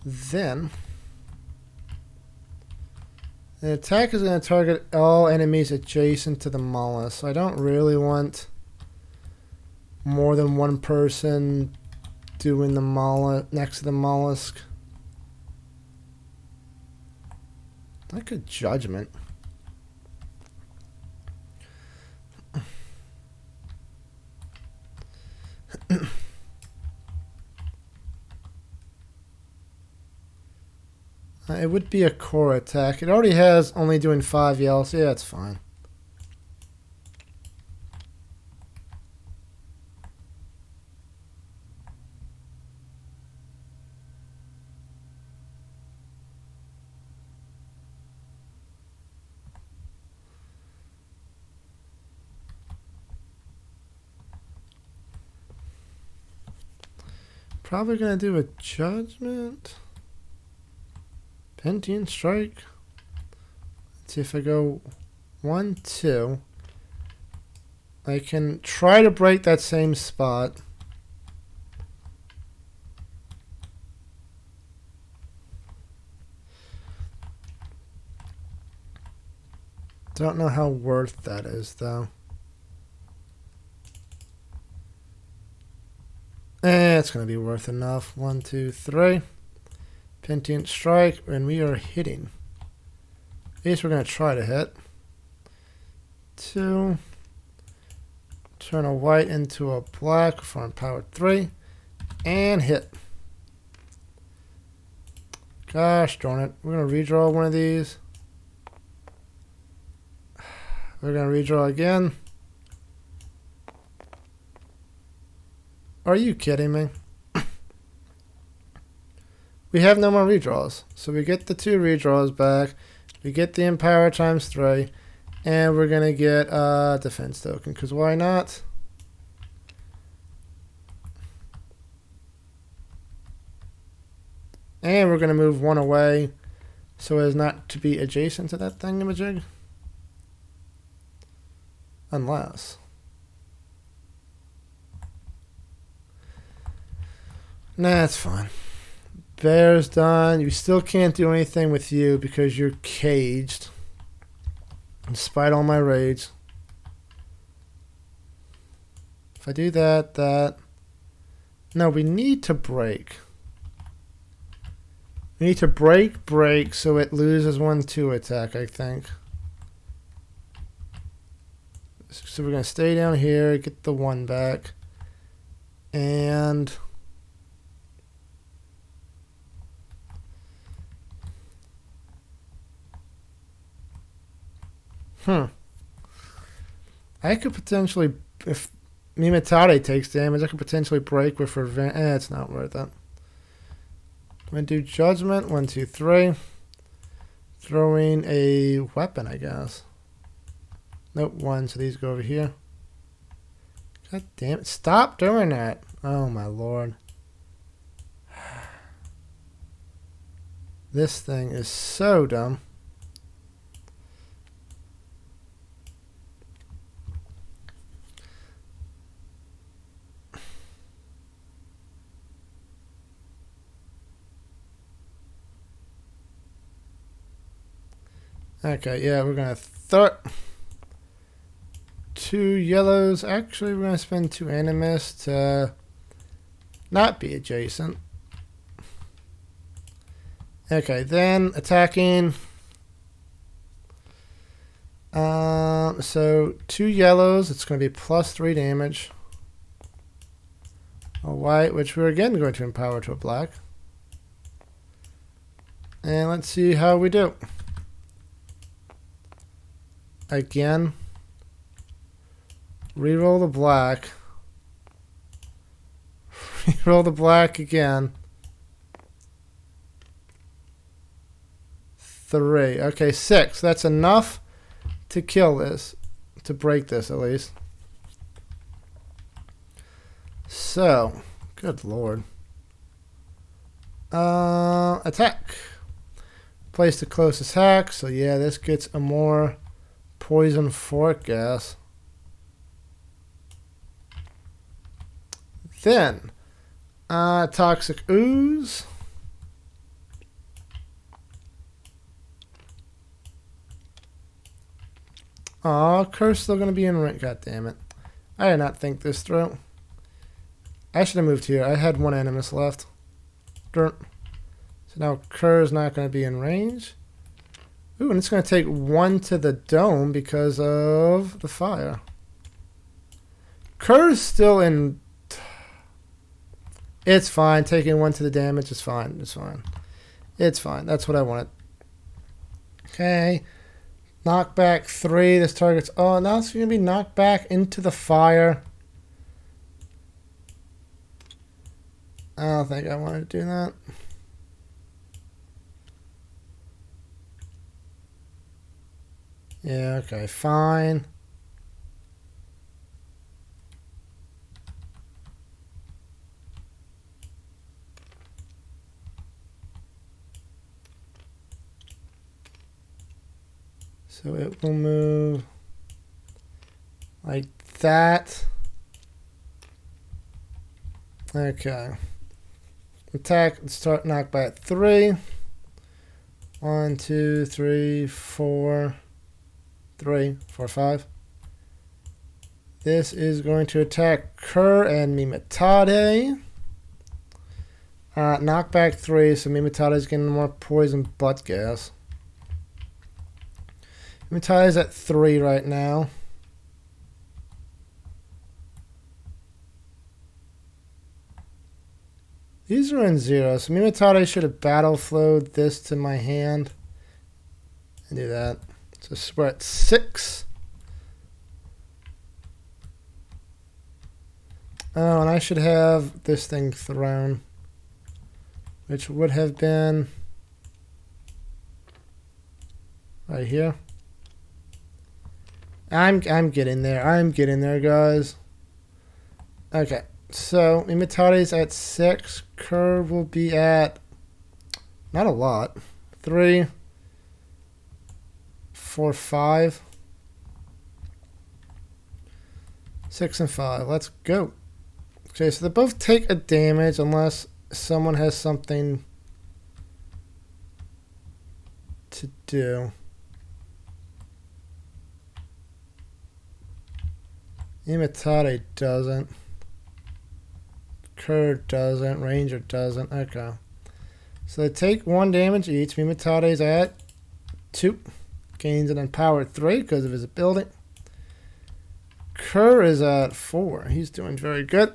Then, the attack is going to target all enemies adjacent to the mollusk. So I don't really want more than 1 person doing the mollusk next to the mollusk. Like a judgment. It would be a core attack. It already has only doing 5 yells. Yeah, it's fine. Probably gonna do a judgment. Pentium strike. Let's see if I go 1, 2. I can try to break that same spot. Don't know how worth that is though. It's gonna be worth enough. 1, 2, 3. Pentium strike, and we are hitting. At least we're going to try to hit. 2. Turn a white into a black for empowered 3. And hit. Gosh darn it. We're going to redraw one of these. We're going to redraw again. Are you kidding me? We have no more redraws. So we get the 2 redraws back. We get the empower times 3. And we're going to get a defense token, because why not? And we're going to move one away so as not to be adjacent to that thingamajig. Unless. Nah, it's fine. Bear's done. You still can't do anything with you because you're caged. Despite all my rage. If I do that. No, we need to break. We need to break, so it loses 1/2 attack, I think. So we're going to stay down here, get the 1 back. And... I could potentially, if Mimatade takes damage, I could potentially break with revenge. It's not worth it. I'm going to do Judgment. 1, 2, 3. Throwing a weapon, I guess. Nope, 1, so these go over here. God damn it. Stop doing that. Oh, my lord. This thing is so dumb. Okay, yeah, we're going to throw 2 yellows. Actually, we're going to spend 2 animus to not be adjacent. Okay, then attacking. So 2 yellows, it's going to be +3 damage. A white, which we're again going to empower to a black. And let's see how we do. Again, reroll the black. Reroll the black again. 3. Okay, 6. That's enough to kill this. To break this, at least. So, good lord. Attack. Place the closest hack. So, yeah, this gets a more... Poison fork gas. Then, toxic ooze. Aw, curse still gonna be in range. God damn it! I did not think this through. I should have moved here. I had 1 animus left. Dirt. So now curse not gonna be in range. Ooh, and it's going to take 1 to the dome because of the fire. Kerr's still in... It's fine. Taking 1 to the damage is fine. It's fine. It's fine. That's what I wanted. Okay. Knockback 3. This target's... Oh, now it's going to be knocked back into the fire. I don't think I want to do that. Yeah, okay, fine. So it will move like that. Okay. Attack, start knockback at 3. 1, 2, 3, 4. 3, 4, 5. This is going to attack Kerr and Mimatade. Knockback 3, so Mimatade is getting more poison butt gas. Mimatade is at 3 right now. These are in 0, so Mimatade should have battle flowed this to my hand. And do that. So we're at 6. Oh, and I should have this thing thrown, which would have been right here. I'm getting there. I'm getting there, guys. Okay. So Imitate's at 6. Curve will be at not a lot. 3, 4, 5. 6 and 5. Let's go. Okay, so they both take a damage unless someone has something to do. Imitate doesn't. Kerr doesn't. Ranger doesn't. Okay. So they take 1 damage each. Imitate's at 2. Gains an empowered 3 because of his ability. Kerr is at 4. He's doing very good.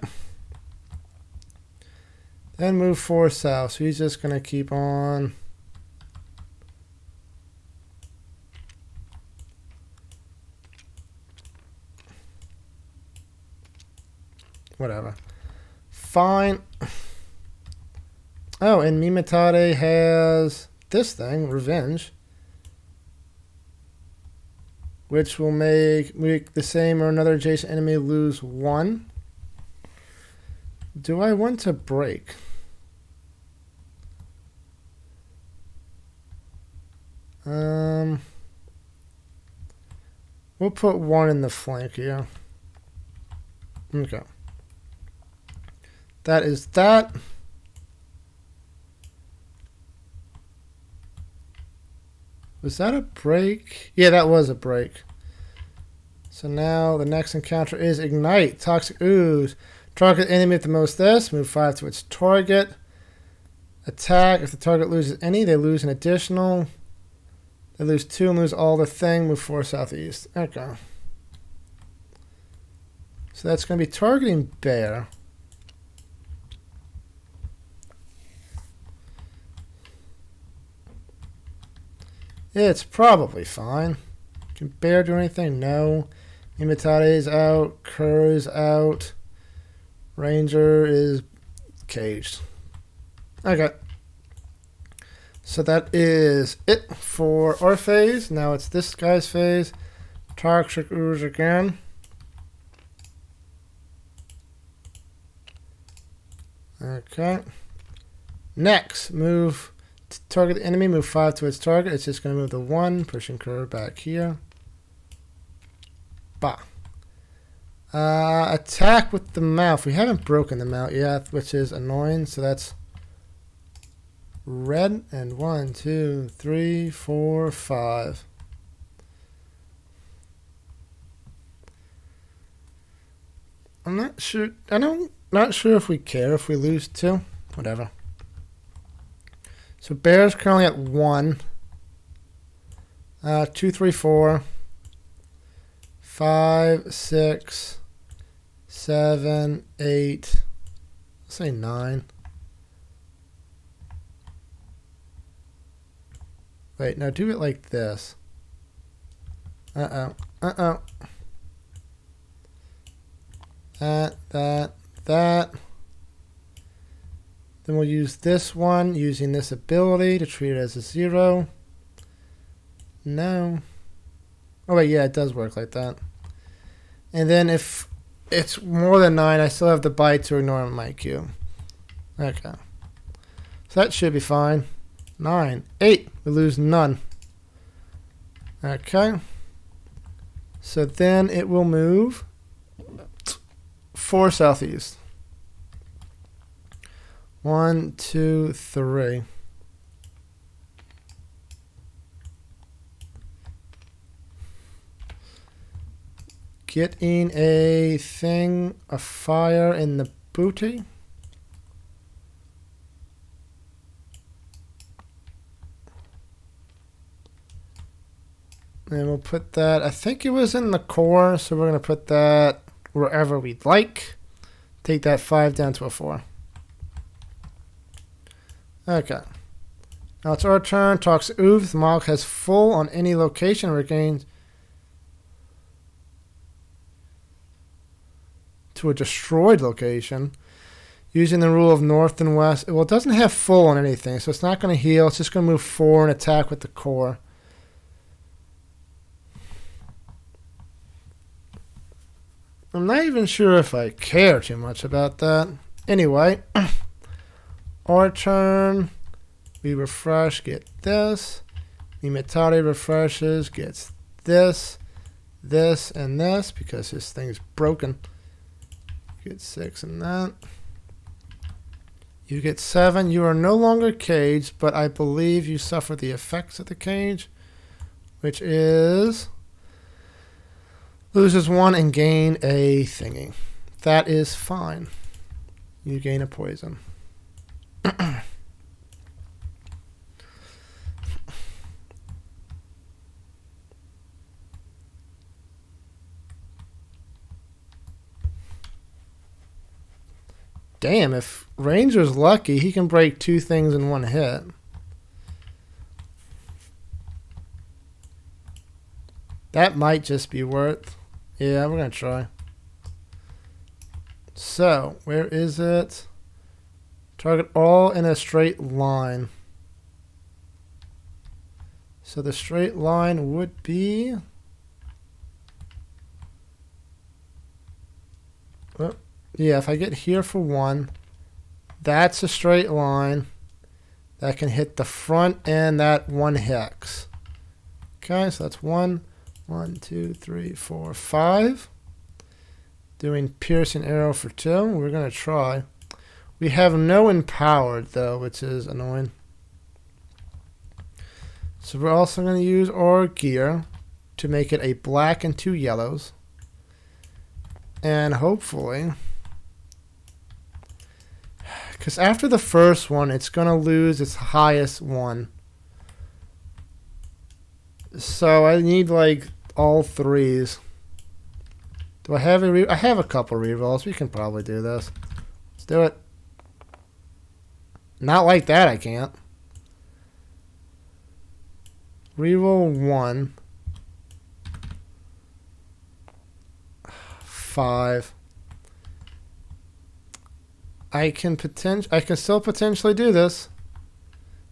Then move 4 south. So he's just going to keep on. Whatever. Fine. Oh, and Mimatate has this thing, Revenge, which will make the same or another adjacent enemy lose 1. Do I want to break? We'll put 1 in the flank here. Okay. That is that. Was that a break? Yeah, that was a break. So now the next encounter is Ignite. Toxic Ooze. Target enemy with the most this. Move 5 to its target. Attack. If the target loses any, they lose an additional. They lose 2 and lose all the thing. Move 4 southeast. Okay. So that's going to be targeting Bear. It's probably fine. Can Bear do anything? No. Imitate is out. Kerr is out. Ranger is caged. Okay. So that is it for our phase. Now it's this guy's phase. Toxic Ooze again. Okay. Next, move. Target the enemy, move 5 to its target. It's just going to move the 1, pushing Kerr back here. Bah. Attack with the mouth. We haven't broken the mouth yet, which is annoying. So that's red and 1, 2, 3, 4, 5. I'm not sure. Not sure if we care if we lose 2. Whatever. So Bear's currently at 1. 2, 3, 4. 5, 6, 7, 8. Let's say 9. Wait, no, do it like this. Uh-oh. Uh-oh. That. Then we'll use this one, using this ability to treat it as a 0. No. Oh, wait, yeah, it does work like that. And then if it's more than 9, I still have the bite to ignore my Q. Okay. So that should be fine. 9. 8. We lose none. Okay. So then it will move 4 southeast. 1, 2, 3. Getting a thing of fire in the booty. And we'll put that, I think it was in the core, so we're going to put that wherever we'd like. Take that 5 down to a 4. Okay. Now it's our turn. Toxic Ooze. The Mog has full on any location. Regains to a destroyed location. Using the rule of north and west. Well, it doesn't have full on anything, so it's not going to heal. It's just going to move 4 and attack with the core. I'm not even sure if I care too much about that. Anyway, our turn. We refresh, get this. Imitari refreshes, gets this, this, and this because this thing's broken. Get 6 and that. You get 7. You are no longer caged, but I believe you suffer the effects of the cage, which is loses 1 and gain a thingy. That is fine. You gain a poison. Damn, if Ranger's lucky, he can break 2 things in 1 hit. That might just be worth. Yeah, we're going to try. So, where is it? Target all in a straight line. So the straight line would be... Oh, yeah, if I get here for 1, that's a straight line that can hit the front and that 1 hex. Okay, so that's 1, 2, 3, 4, 5. Doing piercing arrow for 2. We're going to try. We have no empowered though, which is annoying. So we're also going to use our gear to make it a black and 2 yellows. And hopefully, because after the first one, it's going to lose its highest one. So I need like all 3s. Do I have a I have a couple rerolls. We can probably do this. Let's do it. Not like that, I can't. Reroll 1. 5. I can still potentially do this.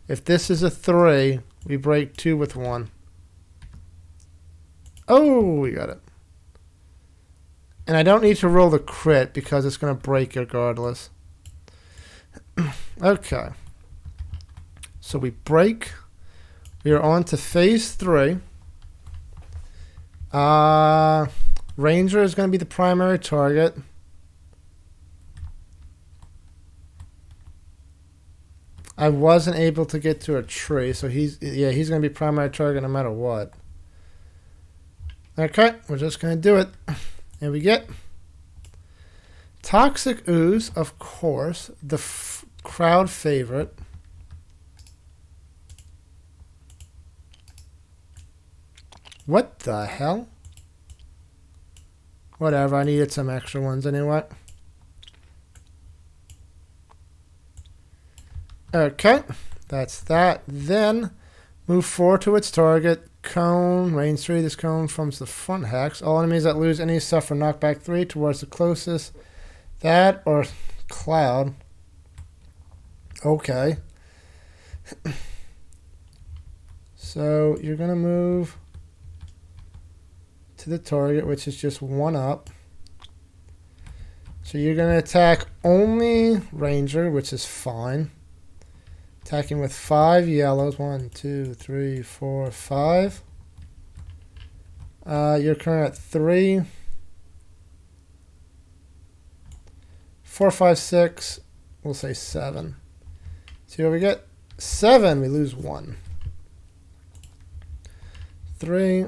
If this is a 3, we break 2 with 1. Oh, we got it. And I don't need to roll the crit because it's going to break regardless. Okay. So we break. We are on to phase 3. Ranger is going to be the primary target. I wasn't able to get to a tree, so he's going to be primary target no matter what. Okay, we're just going to do it. And we get Toxic Ooze, of course, the crowd favorite. What the hell? Whatever, I needed some extra ones anyway. Okay, that's that. Then move forward to its target. Cone, range 3. This cone forms the front hex. All enemies that lose any suffer knockback 3 towards the closest. That or cloud. Okay. So you're going to move to the target, which is just 1 up. So you're going to attack only Ranger, which is fine. Attacking with 5 yellows. 1, 2, 3, 4, 5. You're current at 3. 4, 5, 6. We'll say 7. See what we get? 7. We lose 1. 3.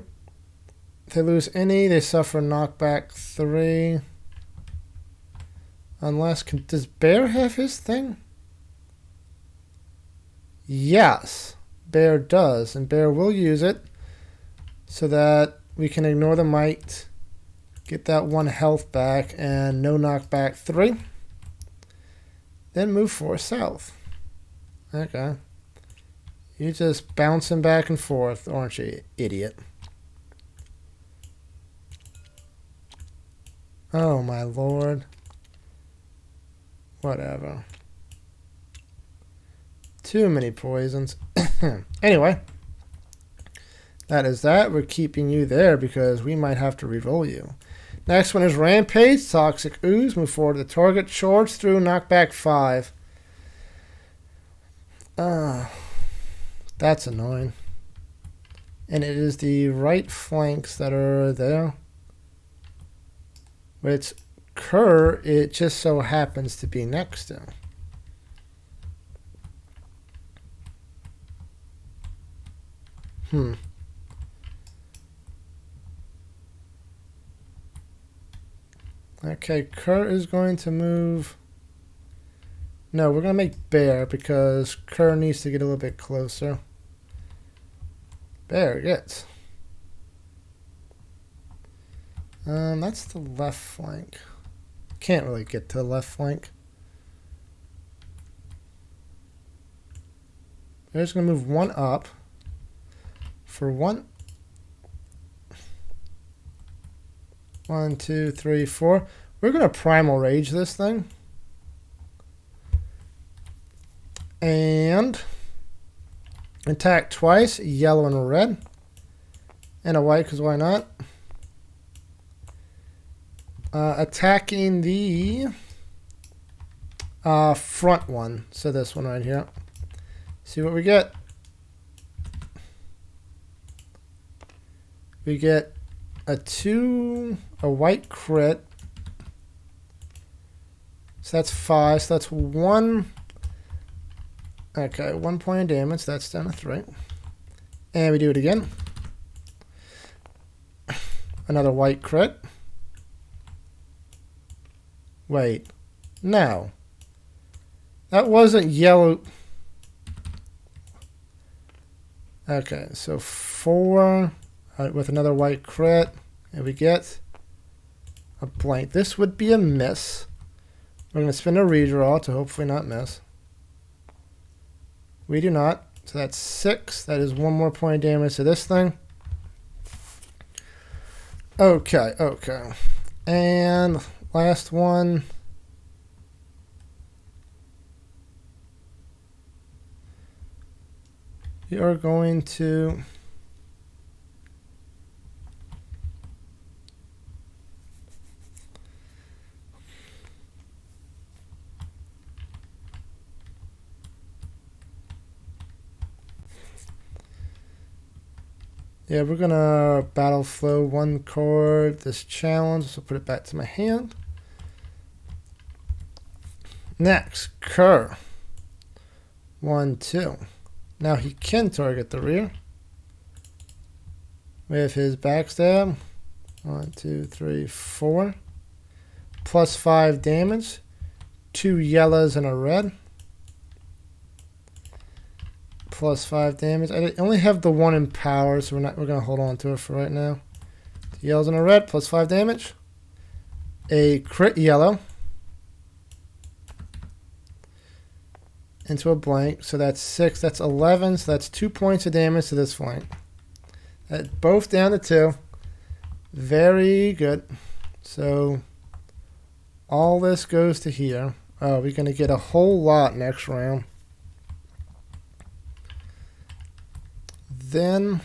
If they lose any, they suffer knockback 3. Unless... does Bear have his thing? Yes, Bear does, and Bear will use it so that we can ignore the might, get that 1 health back, and no knockback 3. Then move 4 south. Okay. You're just bouncing back and forth, aren't you, idiot? Oh my lord. Whatever. Too many poisons. Anyway, that is that. We're keeping you there because we might have to reroll you. Next one is Rampage. Toxic Ooze. Move forward to the target. Charge through. Knock back 5. That's annoying. And it is the right flanks that are there. Which Kerr, it just so happens to be next to. Okay, Kerr is going to move. No, we're going to make Bear because Kerr needs to get a little bit closer. Bear gets. That's the left flank. Can't really get to the left flank. Bear's going to move 1 up. For 1. 1, 2, 3, 4. We're going to Primal Rage this thing. And attack twice, yellow and red. And a white, because why not? Attacking the front one. So this one right here. See what we get. We get a 2, a white crit. So that's 5. So that's 1. Okay, 1 point of damage. That's down to 3. And we do it again. Another white crit. Wait. No. That wasn't yellow. Okay, so 4 with another white crit. And we get a blank. This would be a miss. We're going to spin a redraw to hopefully not miss. We do not. So that's 6. That is 1 more point of damage to this thing. Okay, okay. And last one. We are going to... Yeah, we're going to battle flow 1 card, this challenge, so put it back to my hand. Next, Kerr. 1, 2. Now he can target the rear with his backstab. 1, 2, 3, 4. Plus 5 damage. 2 yellows and a red. Plus 5 damage. I only have the 1 in power, so we're gonna hold on to it for right now. 2 yellows and a red, plus 5 damage. A crit yellow. Into a blank, so that's 6, that's 11, so that's 2 points of damage to this flank. Both down to 2. Very good. So all this goes to here. Oh, we're going to get a whole lot next round. Then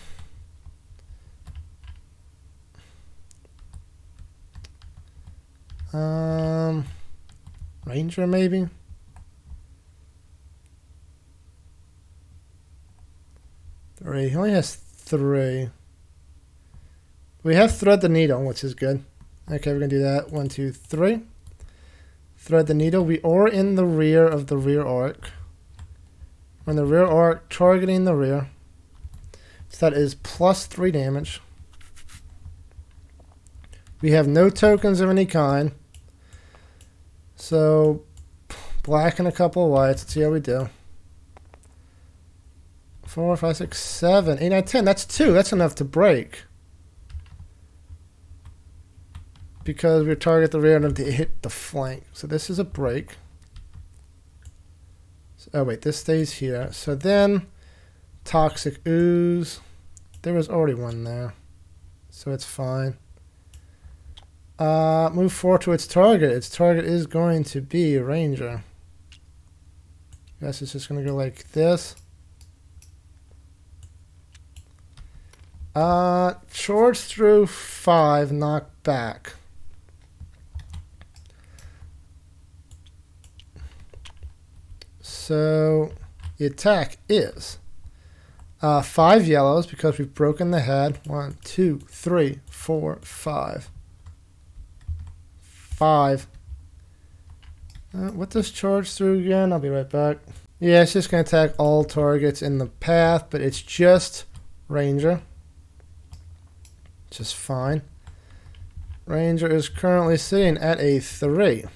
Ranger maybe. He only has 3. We have Thread the Needle, which is good. Okay, we're going to do that. 1, 2, 3. Thread the Needle. We are in the rear of the rear arc. We're in the rear arc, targeting the rear. So that is plus 3 damage. We have no tokens of any kind. So, black and a couple of whites. Let's see how we do. 4, 5, 6, 7, 8, 9, 10. That's 2. That's enough to break. Because we target the rear and to hit the flank. So this is a break. So, oh wait, this stays here. So then, Toxic Ooze. There was already one there. So it's fine. Move forward to its target. Its target is going to be a Ranger. I guess it's just going to go like this. Charge through 5, knock back. So the attack is 5 yellows because we've broken the head. 1, 2, 3, 4, 5. 5. What does charge through again? I'll be right back. Yeah, it's just going to attack all targets in the path, but it's just Ranger. Just fine. Ranger is currently sitting at a 3.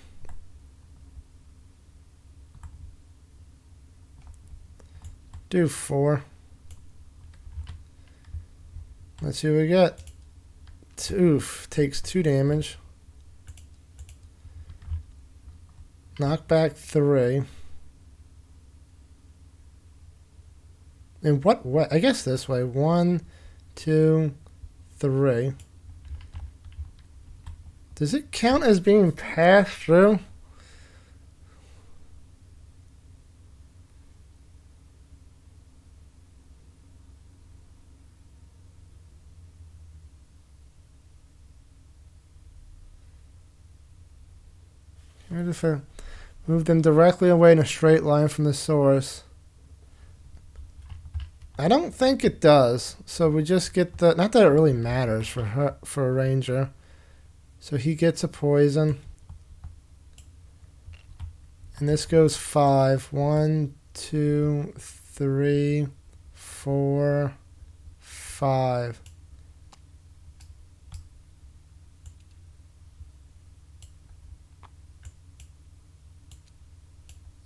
Do 4. Let's see what we get. Oof, takes 2 damage. Knockback 3. In what way? I guess this way. 1, 2, 3. Does it count as being passed through? If I move them directly away in a straight line from the source. I don't think it does. So we just get the... Not that it really matters for a Ranger. So he gets a poison. And this goes 5. 1, 2, 3, 4, 5.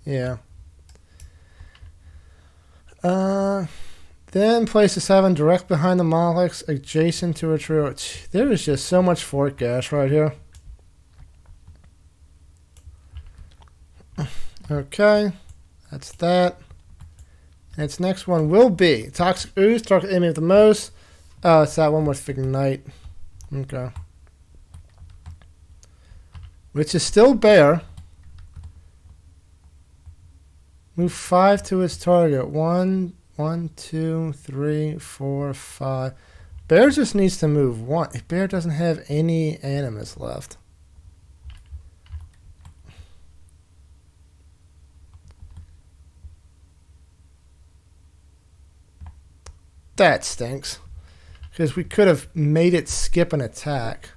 Yeah. Then place the 7 direct behind the Molochs, adjacent to a trio. There is just so much Fort Gas right here. Okay, that's that. And its next one will be Toxic Ooze, target enemy of the most. Oh, it's that one with Ignite. Okay. Which is still Bear. Move 5 to its target. 1, 2, 3, 4, 5. Bear just needs to move 1. Bear doesn't have any animus left. That stinks. Because we could have made it skip an attack.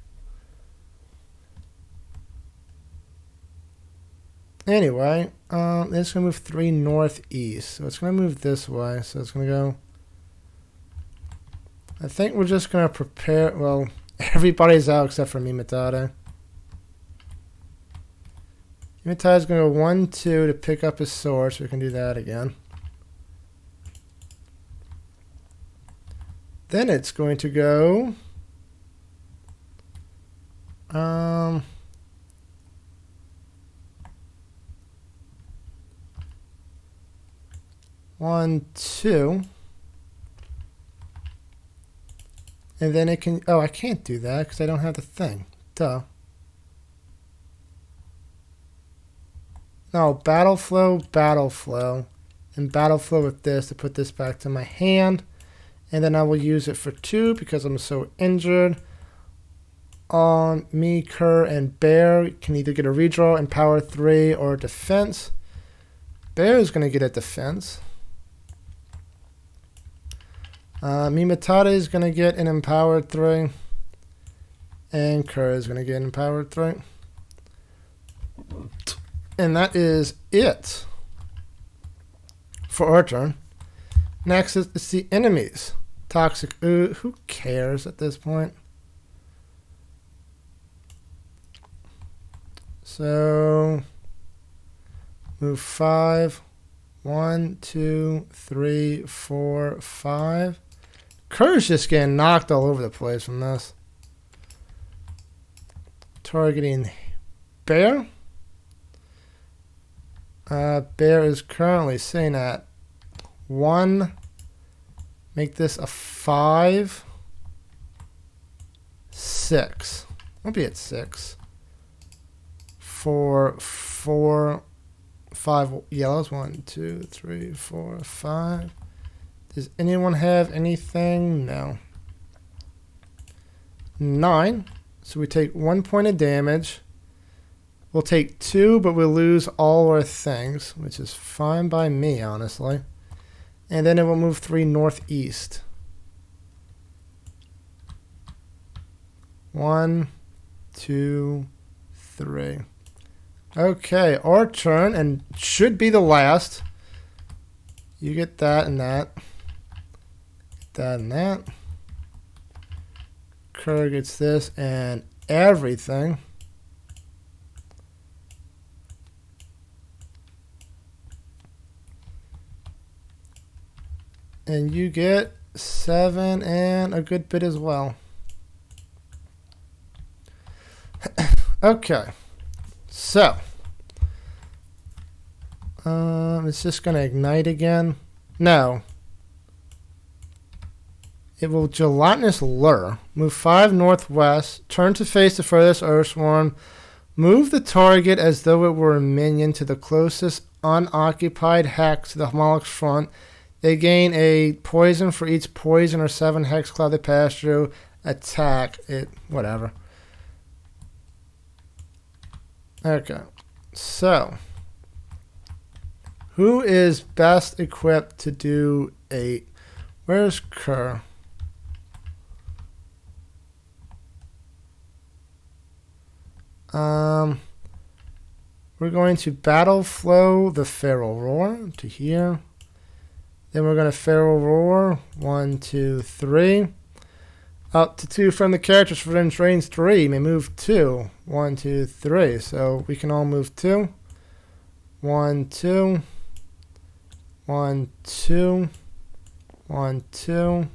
Anyway, it's going to move 3 northeast. So it's going to move this way. So it's going to go... I think we're just going to prepare... Well, everybody's out except for Mimatade. Mimatade's going to go 1, 2 to pick up his sword. So we can do that again. Then it's going to go... 1, 2. And then it can... Oh, I can't do that because I don't have the thing. Duh. No, battle flow, and battle flow with this to put this back to my hand. And then I will use it for 2 because I'm so injured. Me, Kerr, and Bear can either get a redraw in power 3 or defense. Bear is going to get a defense. Mimatade is going to get an empowered 3. And Kerr is going to get an empowered 3. And that is it for our turn. Next is the enemies. Toxic Ooze. Who cares at this point? So move 5. 1, 2, 3, 4, 5. Kerr's just getting knocked all over the place from this. Targeting Bear. Bear is currently sitting at 1. Make this a 5. 6. I'll be at 6. 4, 5 yellows. 1, 2, 3, 4, 5. Does anyone have anything? No. 9. So we take 1 point of damage. We'll take 2, but we'll lose all our things, which is fine by me, honestly. And then it will move 3 northeast. 1, 2, 3. Okay, our turn, and should be the last. You get that and that. That and that. Kerr gets this and everything. And you get 7 and a good bit as well. Okay. So. It's just going to ignite again. No. It will gelatinous lure. Move 5 northwest. Turn to face the furthest Oathsworn. Move the target as though it were a minion to the closest unoccupied hex to the Moloch's front. They gain a poison for each poison or 7 hex cloud they pass through. Attack it. Whatever. Okay. So. Who is best equipped to do 8? Where's Kerr? We're going to battle flow the feral roar to here. Then we're going to feral roar 1, 2, 3. Up to 2 from the characters for range 3 may move 2. 1, 2, 3. So we can all move 2. 1, 2. 1, 2. 1, 2.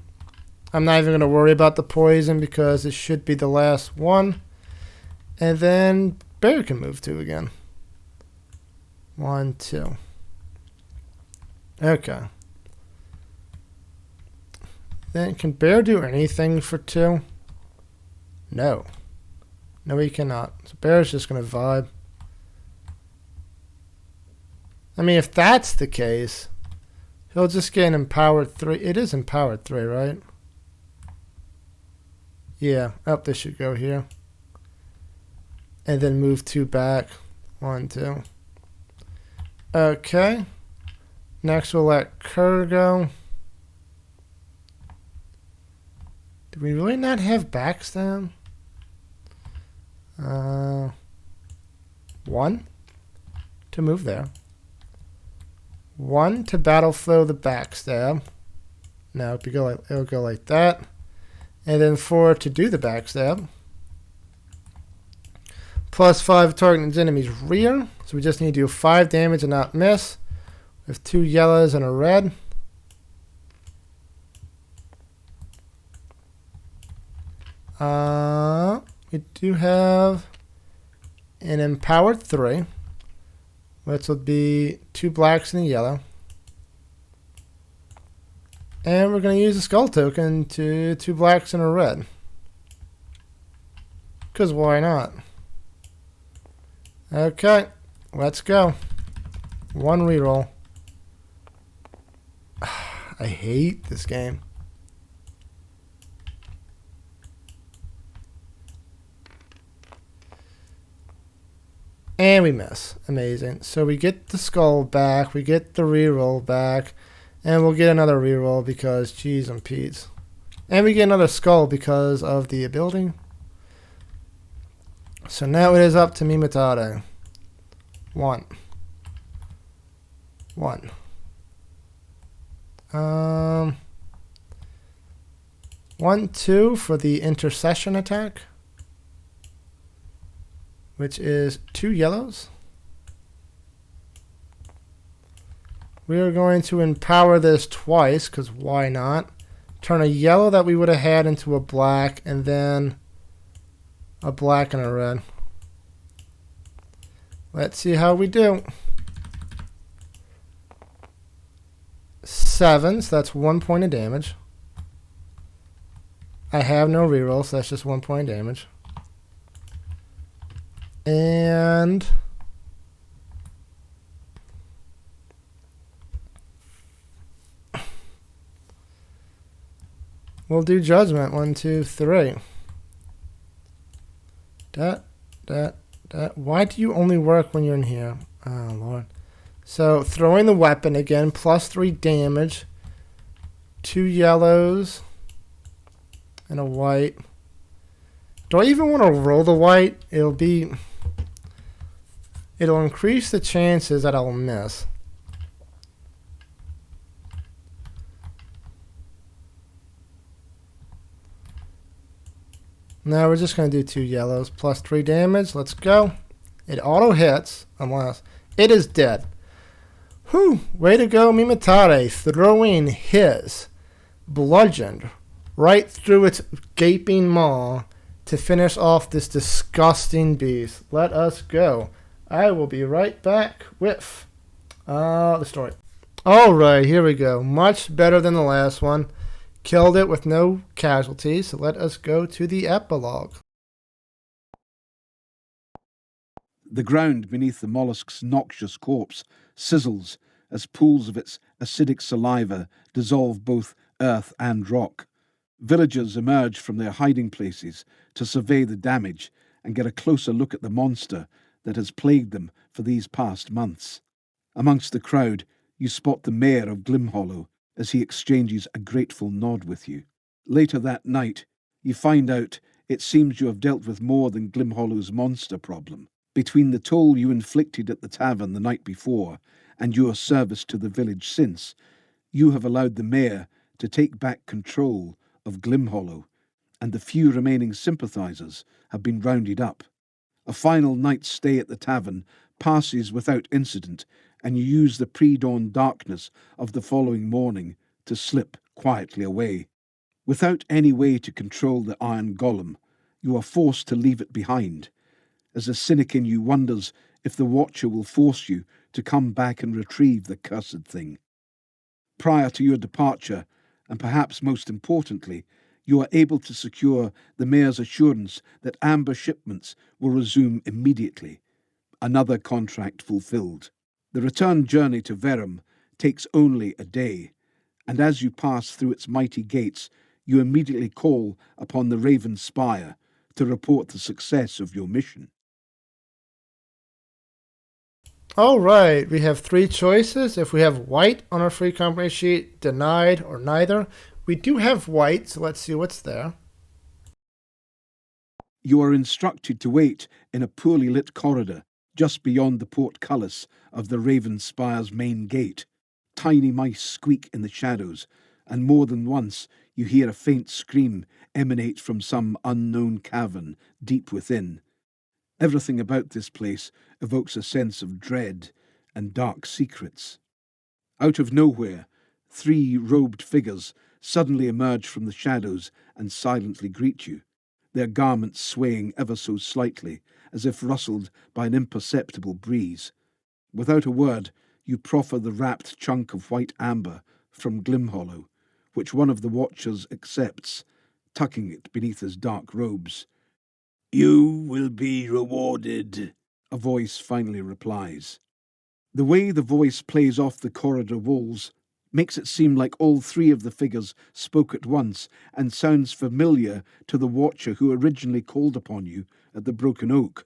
I'm not even going to worry about the poison because it should be the last one. And then Bear can move 2 again. 1, 2. Okay. Then can Bear do anything for 2? No. No, he cannot. So Bear's just going to vibe. I mean, if that's the case, he'll just get an empowered 3. It is empowered 3, right? Yeah. Oh, this should go here. And then move 2 back. 1, 2. Okay. Next we'll let Kerr go. Do we really not have backstab? 1 to move there. 1 to battle flow the backstab. Now it'll go like that. And then 4 to do the backstab. Plus 5 target enemy's rear. So we just need to do 5 damage and not miss. With 2 yellows and a red. We do have an empowered 3. Which will be 2 blacks and a yellow. And we're going to use a skull token to 2 blacks and a red. Because why not? Okay, let's go. 1 reroll. I hate this game. And we miss. Amazing. So we get the skull back, we get the reroll back, and we'll get another reroll because cheese and peas. And we get another skull because of the ability. So now it is up to Mimatade. 1. 1. 1, 2 for the intercession attack. Which is 2 yellows. We are going to empower this twice, because why not? Turn a yellow that we would have had into a black, and then a black and a red. Let's see how we do. 7, so that's 1 point of damage. I have no reroll, so that's just 1 point of damage. And we'll do judgment. 1, 2, 3. Why do you only work when you're in here? Oh, Lord. So, throwing the weapon again, plus 3 damage. 2 yellows. And a white. Do I even want to roll the white? It'll increase the chances that I'll miss. No, we're just going to do 2 yellows plus 3 damage. Let's go. It auto hits unless it is dead. Whew. Way to go, Mimatare. Throwing his bludgeoned right through its gaping maw to finish off this disgusting beast. Let us go. I will be right back with the story. Alright, here we go. Much better than the last one. Killed it with no casualties, so let us go to the epilogue. The ground beneath the mollusk's noxious corpse sizzles as pools of its acidic saliva dissolve both earth and rock. Villagers emerge from their hiding places to survey the damage and get a closer look at the monster that has plagued them for these past months. Amongst the crowd, you spot the mayor of Glimhollow as he exchanges a grateful nod with you. Later that night, you find out it seems you have dealt with more than Glimhollow's monster problem. Between the toll you inflicted at the tavern the night before and your service to the village since, you have allowed the mayor to take back control of Glimhollow, and the few remaining sympathizers have been rounded up. A final night's stay at the tavern passes without incident, and you use the pre-dawn darkness of the following morning to slip quietly away. Without any way to control the iron golem, you are forced to leave it behind, as a cynic in you wonders if the Watcher will force you to come back and retrieve the cursed thing. Prior to your departure, and perhaps most importantly, you are able to secure the mayor's assurance that amber shipments will resume immediately. Another contract fulfilled. The return journey to Verum takes only a day, and as you pass through its mighty gates, you immediately call upon the Raven Spire to report the success of your mission. All right, we have 3 choices. If we have white on our free company sheet, denied, or neither. We do have white, so let's see what's there. You are instructed to wait in a poorly lit corridor just beyond the portcullis of the Raven Spire's main gate. Tiny mice squeak in the shadows, and more than once you hear a faint scream emanate from some unknown cavern deep within. Everything about this place evokes a sense of dread and dark secrets. Out of nowhere, 3 robed figures suddenly emerge from the shadows and silently greet you, their garments swaying ever so slightly, as if rustled by an imperceptible breeze. Without a word, you proffer the wrapped chunk of white amber from Glimhollow, which one of the Watchers accepts, tucking it beneath his dark robes. "You will be rewarded," a voice finally replies. The way the voice plays off the corridor walls makes it seem like all 3 of the figures spoke at once and sounds familiar to the Watcher who originally called upon you at the Broken Oak.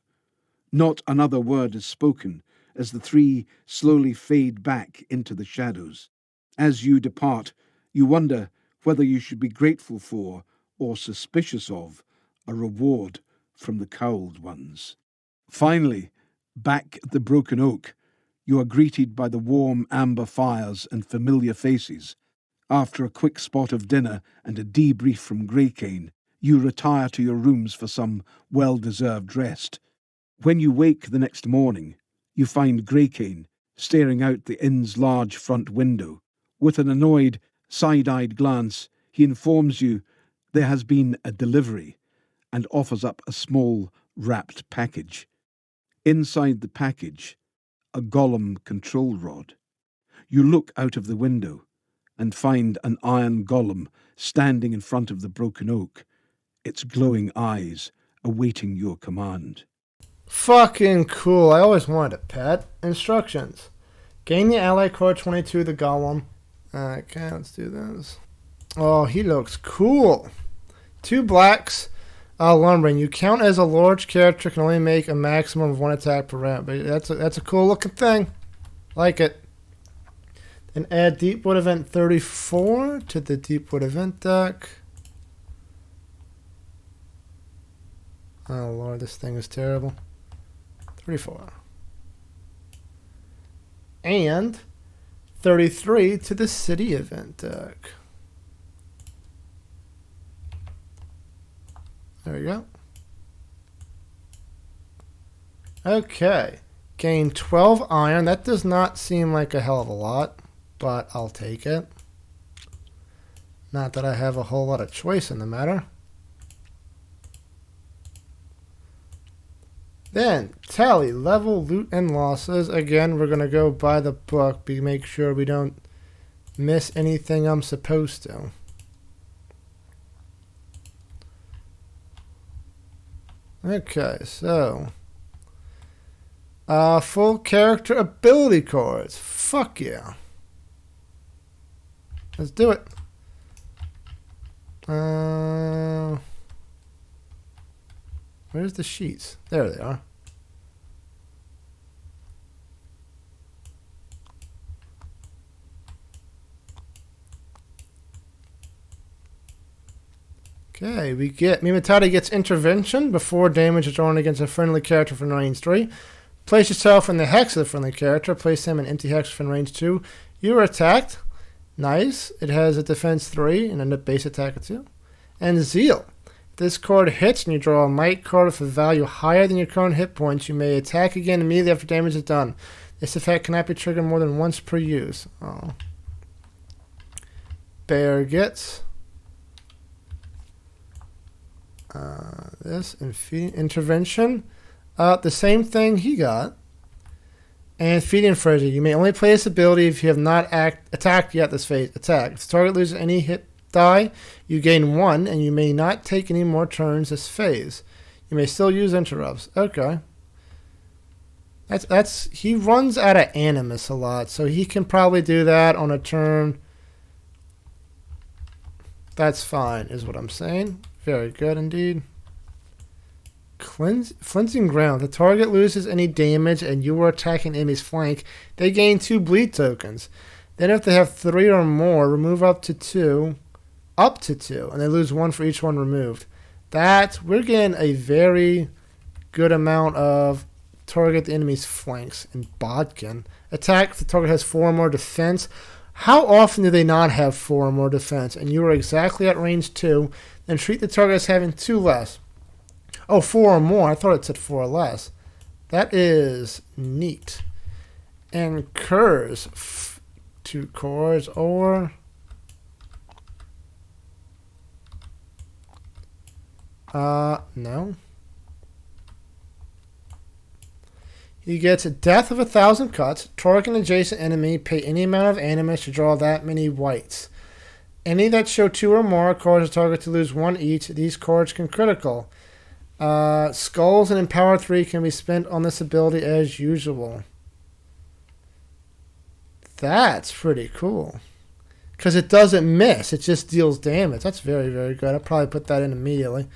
Not another word is spoken as the 3 slowly fade back into the shadows. As you depart, you wonder whether you should be grateful for or suspicious of a reward from the cowled ones. Finally, back at the Broken Oak, you are greeted by the warm amber fires and familiar faces. After a quick spot of dinner and a debrief from Greycane, you retire to your rooms for some well-deserved rest. When you wake the next morning, you find Greycane staring out the inn's large front window. With an annoyed, side-eyed glance, he informs you there has been a delivery and offers up a small, wrapped package. Inside the package, a golem control rod. You look out of the window and find an iron golem standing in front of the Broken Oak, its glowing eyes awaiting your command. Fucking cool. I always wanted a pet. Instructions. Gain the ally core 22 the golem. Okay, let's do this. Oh, he looks cool. 2 blacks. Lumbering. You count as a large character, can only make a maximum of one attack per round. But that's a cool looking thing. Like it. Then add Deepwood Event 34 to the Deepwood Event deck. Oh lord, this thing is terrible. 34. And 33 to the City Event deck. There we go. Okay. Gain 12 iron. That does not seem like a hell of a lot, but I'll take it. Not that I have a whole lot of choice in the matter. Then, tally, level, loot, and losses. Again, we're going to go by the book. Make sure we don't miss anything I'm supposed to. Okay, so full character ability cards. Fuck yeah. Let's do it. Where's the sheets? There they are. Okay, we get Mimatade gets intervention before damage is drawn against a friendly character from range 3. Place yourself in the hex of the friendly character. Place him in empty hex from range 2. You are attacked. Nice. It has a defense 3 and a base attack of 2. And Zeal. If this card hits and you draw a might card with a value higher than your current hit points, you may attack again immediately after damage is done. This effect cannot be triggered more than once per use. Oh. Bear gets this and feeding intervention. The same thing he got. And feeding frenzy. You may only play this ability if you have not attacked yet this phase. Attack. If the target loses any hit die, you gain 1, and you may not take any more turns this phase. You may still use interrupts. Okay. That's he runs out of animus a lot, so he can probably do that on a turn. That's fine, is what I'm saying. Very good indeed. Cleansing ground. The target loses any damage and you are attacking enemy's flank. They gain 2 bleed tokens. Then if they have 3 or more, remove up to 2, and they lose 1 for each one removed. We're getting a very good amount of target the enemy's flanks. And Bodkin. Attack if the target has 4 or more defense. How often do they not have 4 or more defense? And you are exactly at range 2. Then treat the target as having 2 less. Oh, 4 or more. I thought it said 4 or less. That is neat. And curs 2 cards or no. He gets a death of 1,000 cuts. Target an adjacent enemy. Pay any amount of animus to draw that many whites. Any that show 2 or more cause the target to lose 1 each. These cards can critical. Skulls and Empower 3 can be spent on this ability as usual. That's pretty cool. Because it doesn't miss. It just deals damage. That's very, very good. I'll probably put that in immediately.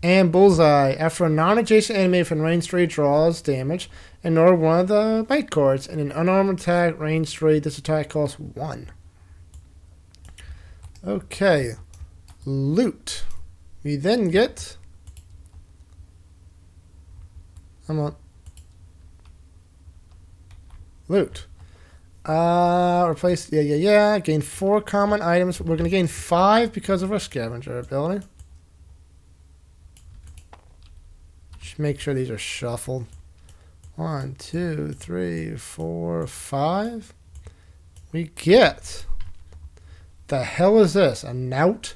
And Bullseye. After a non-adjacent enemy from range 3 draws damage, ignore one of the bite cards. In an unarmed attack, range 3, this attack costs 1. Okay. Loot. We then get... Come on. Loot. Replace... Yeah. Gain 4 common items. We're going to gain 5 because of our scavenger ability. Just make sure these are shuffled. 1, 2, 3, 4, 5. We get... The hell is this? A knout?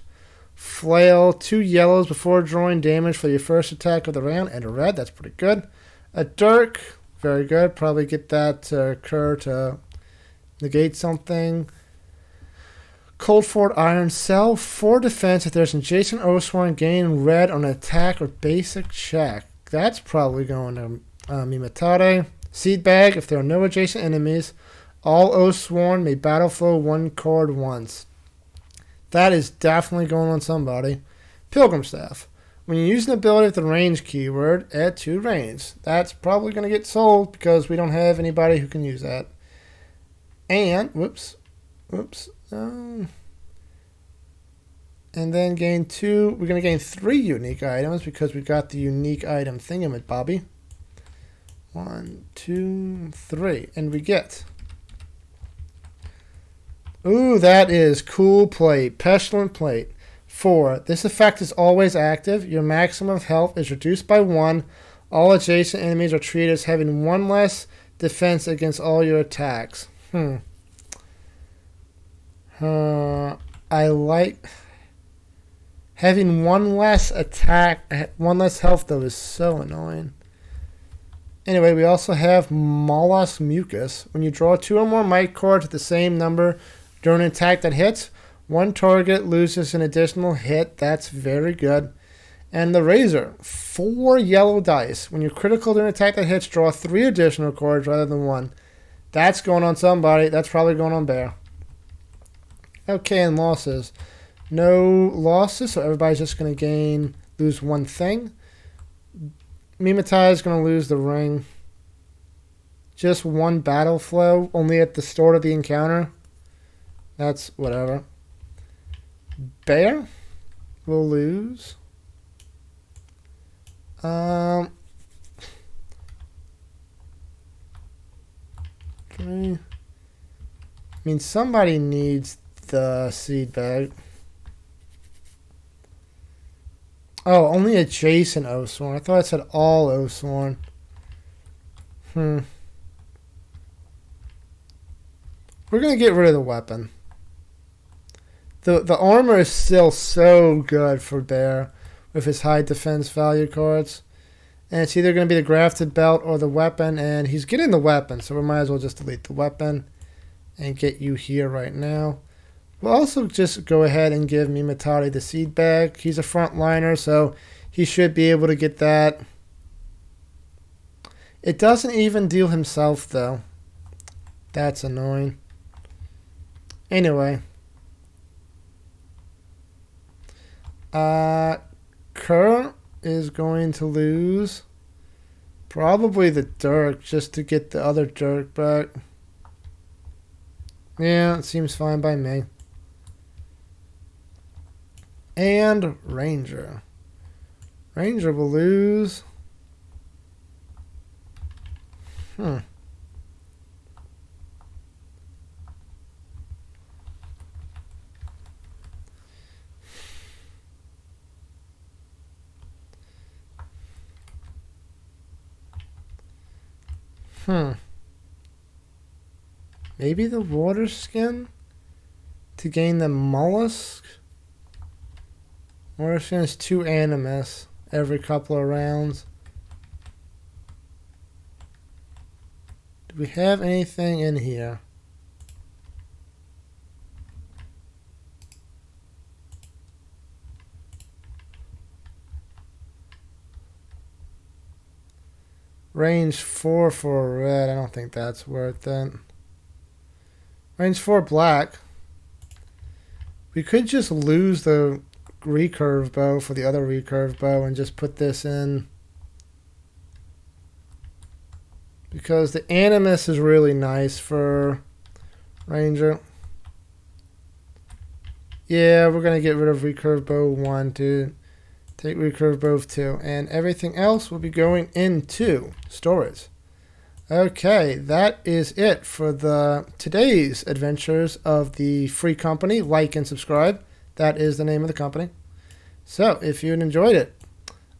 Flail. 2 yellows before drawing damage for your first attack of the round. And a red. That's pretty good. A dirk. Very good. Probably get that to occur to negate something. Cold Fort Iron Cell. 4 defense. If there's an adjacent Oathsworn, gain red on an attack or basic check. That's probably going to Mimatade. Seed Bag. If there are no adjacent enemies, all Oathsworn may battle flow 1 card once. That is definitely going on somebody. Pilgrim Staff. When you use an ability with the range keyword, add 2 range. That's probably going to get sold because we don't have anybody who can use that. And, and then gain 2. We're going to gain 3 unique items because we got the unique item thingamabobby. 1, 2, 3. And we get... Ooh, that is cool plate. Pestilent plate. 4. This effect is always active. Your maximum health is reduced by 1. All adjacent enemies are treated as having 1 less defense against all your attacks. I like... Having 1 less attack... 1 less health, though, is so annoying. Anyway, we also have Mollusk Mucus. When you draw 2 or more might cards with the same number during an attack that hits, 1 target loses an additional hit. That's very good. And the Razor, 4 yellow dice. When you're critical during an attack that hits, draw 3 additional cards rather than 1. That's going on somebody. That's probably going on Bear. Okay, and losses. No losses, so everybody's just going to lose 1 thing. Mimatai is going to lose the ring. Just 1 battle flow, only at the start of the encounter. That's whatever. Bear will lose. Okay. I mean, somebody needs the seed bag. Oh, only adjacent Oathsworn. I thought it said all Oathsworn. We're going to get rid of the weapon. The armor is still so good for Bear with his high defense value cards. And it's either going to be the grafted belt or the weapon. And he's getting the weapon, so we might as well just delete the weapon and get you here right now. We'll also just go ahead and give Mimatari the seed bag. He's a frontliner, so he should be able to get that. It doesn't even deal himself, though. That's annoying. Anyway. Kerr is going to lose probably the Dirk just to get the other Dirk back. Yeah, it seems fine by me. And Ranger. Ranger will lose. Maybe the water skin to gain the mollusk. Water skin is 2 animus every couple of rounds. Do we have anything in here? Range 4 for red. I don't think that's worth it. Range 4 black. We could just lose the recurve bow for the other recurve bow and just put this in. Because the animus is really nice for Ranger. Yeah, we're going to get rid of recurve bow 1 to take recurve bow 2. And everything else will be going into storage. Okay, that is it for today's adventures of the free company. Like and subscribe. That is the name of the company. So, if you enjoyed it,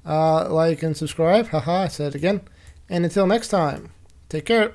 like and subscribe. Haha, I said it again. And until next time, take care.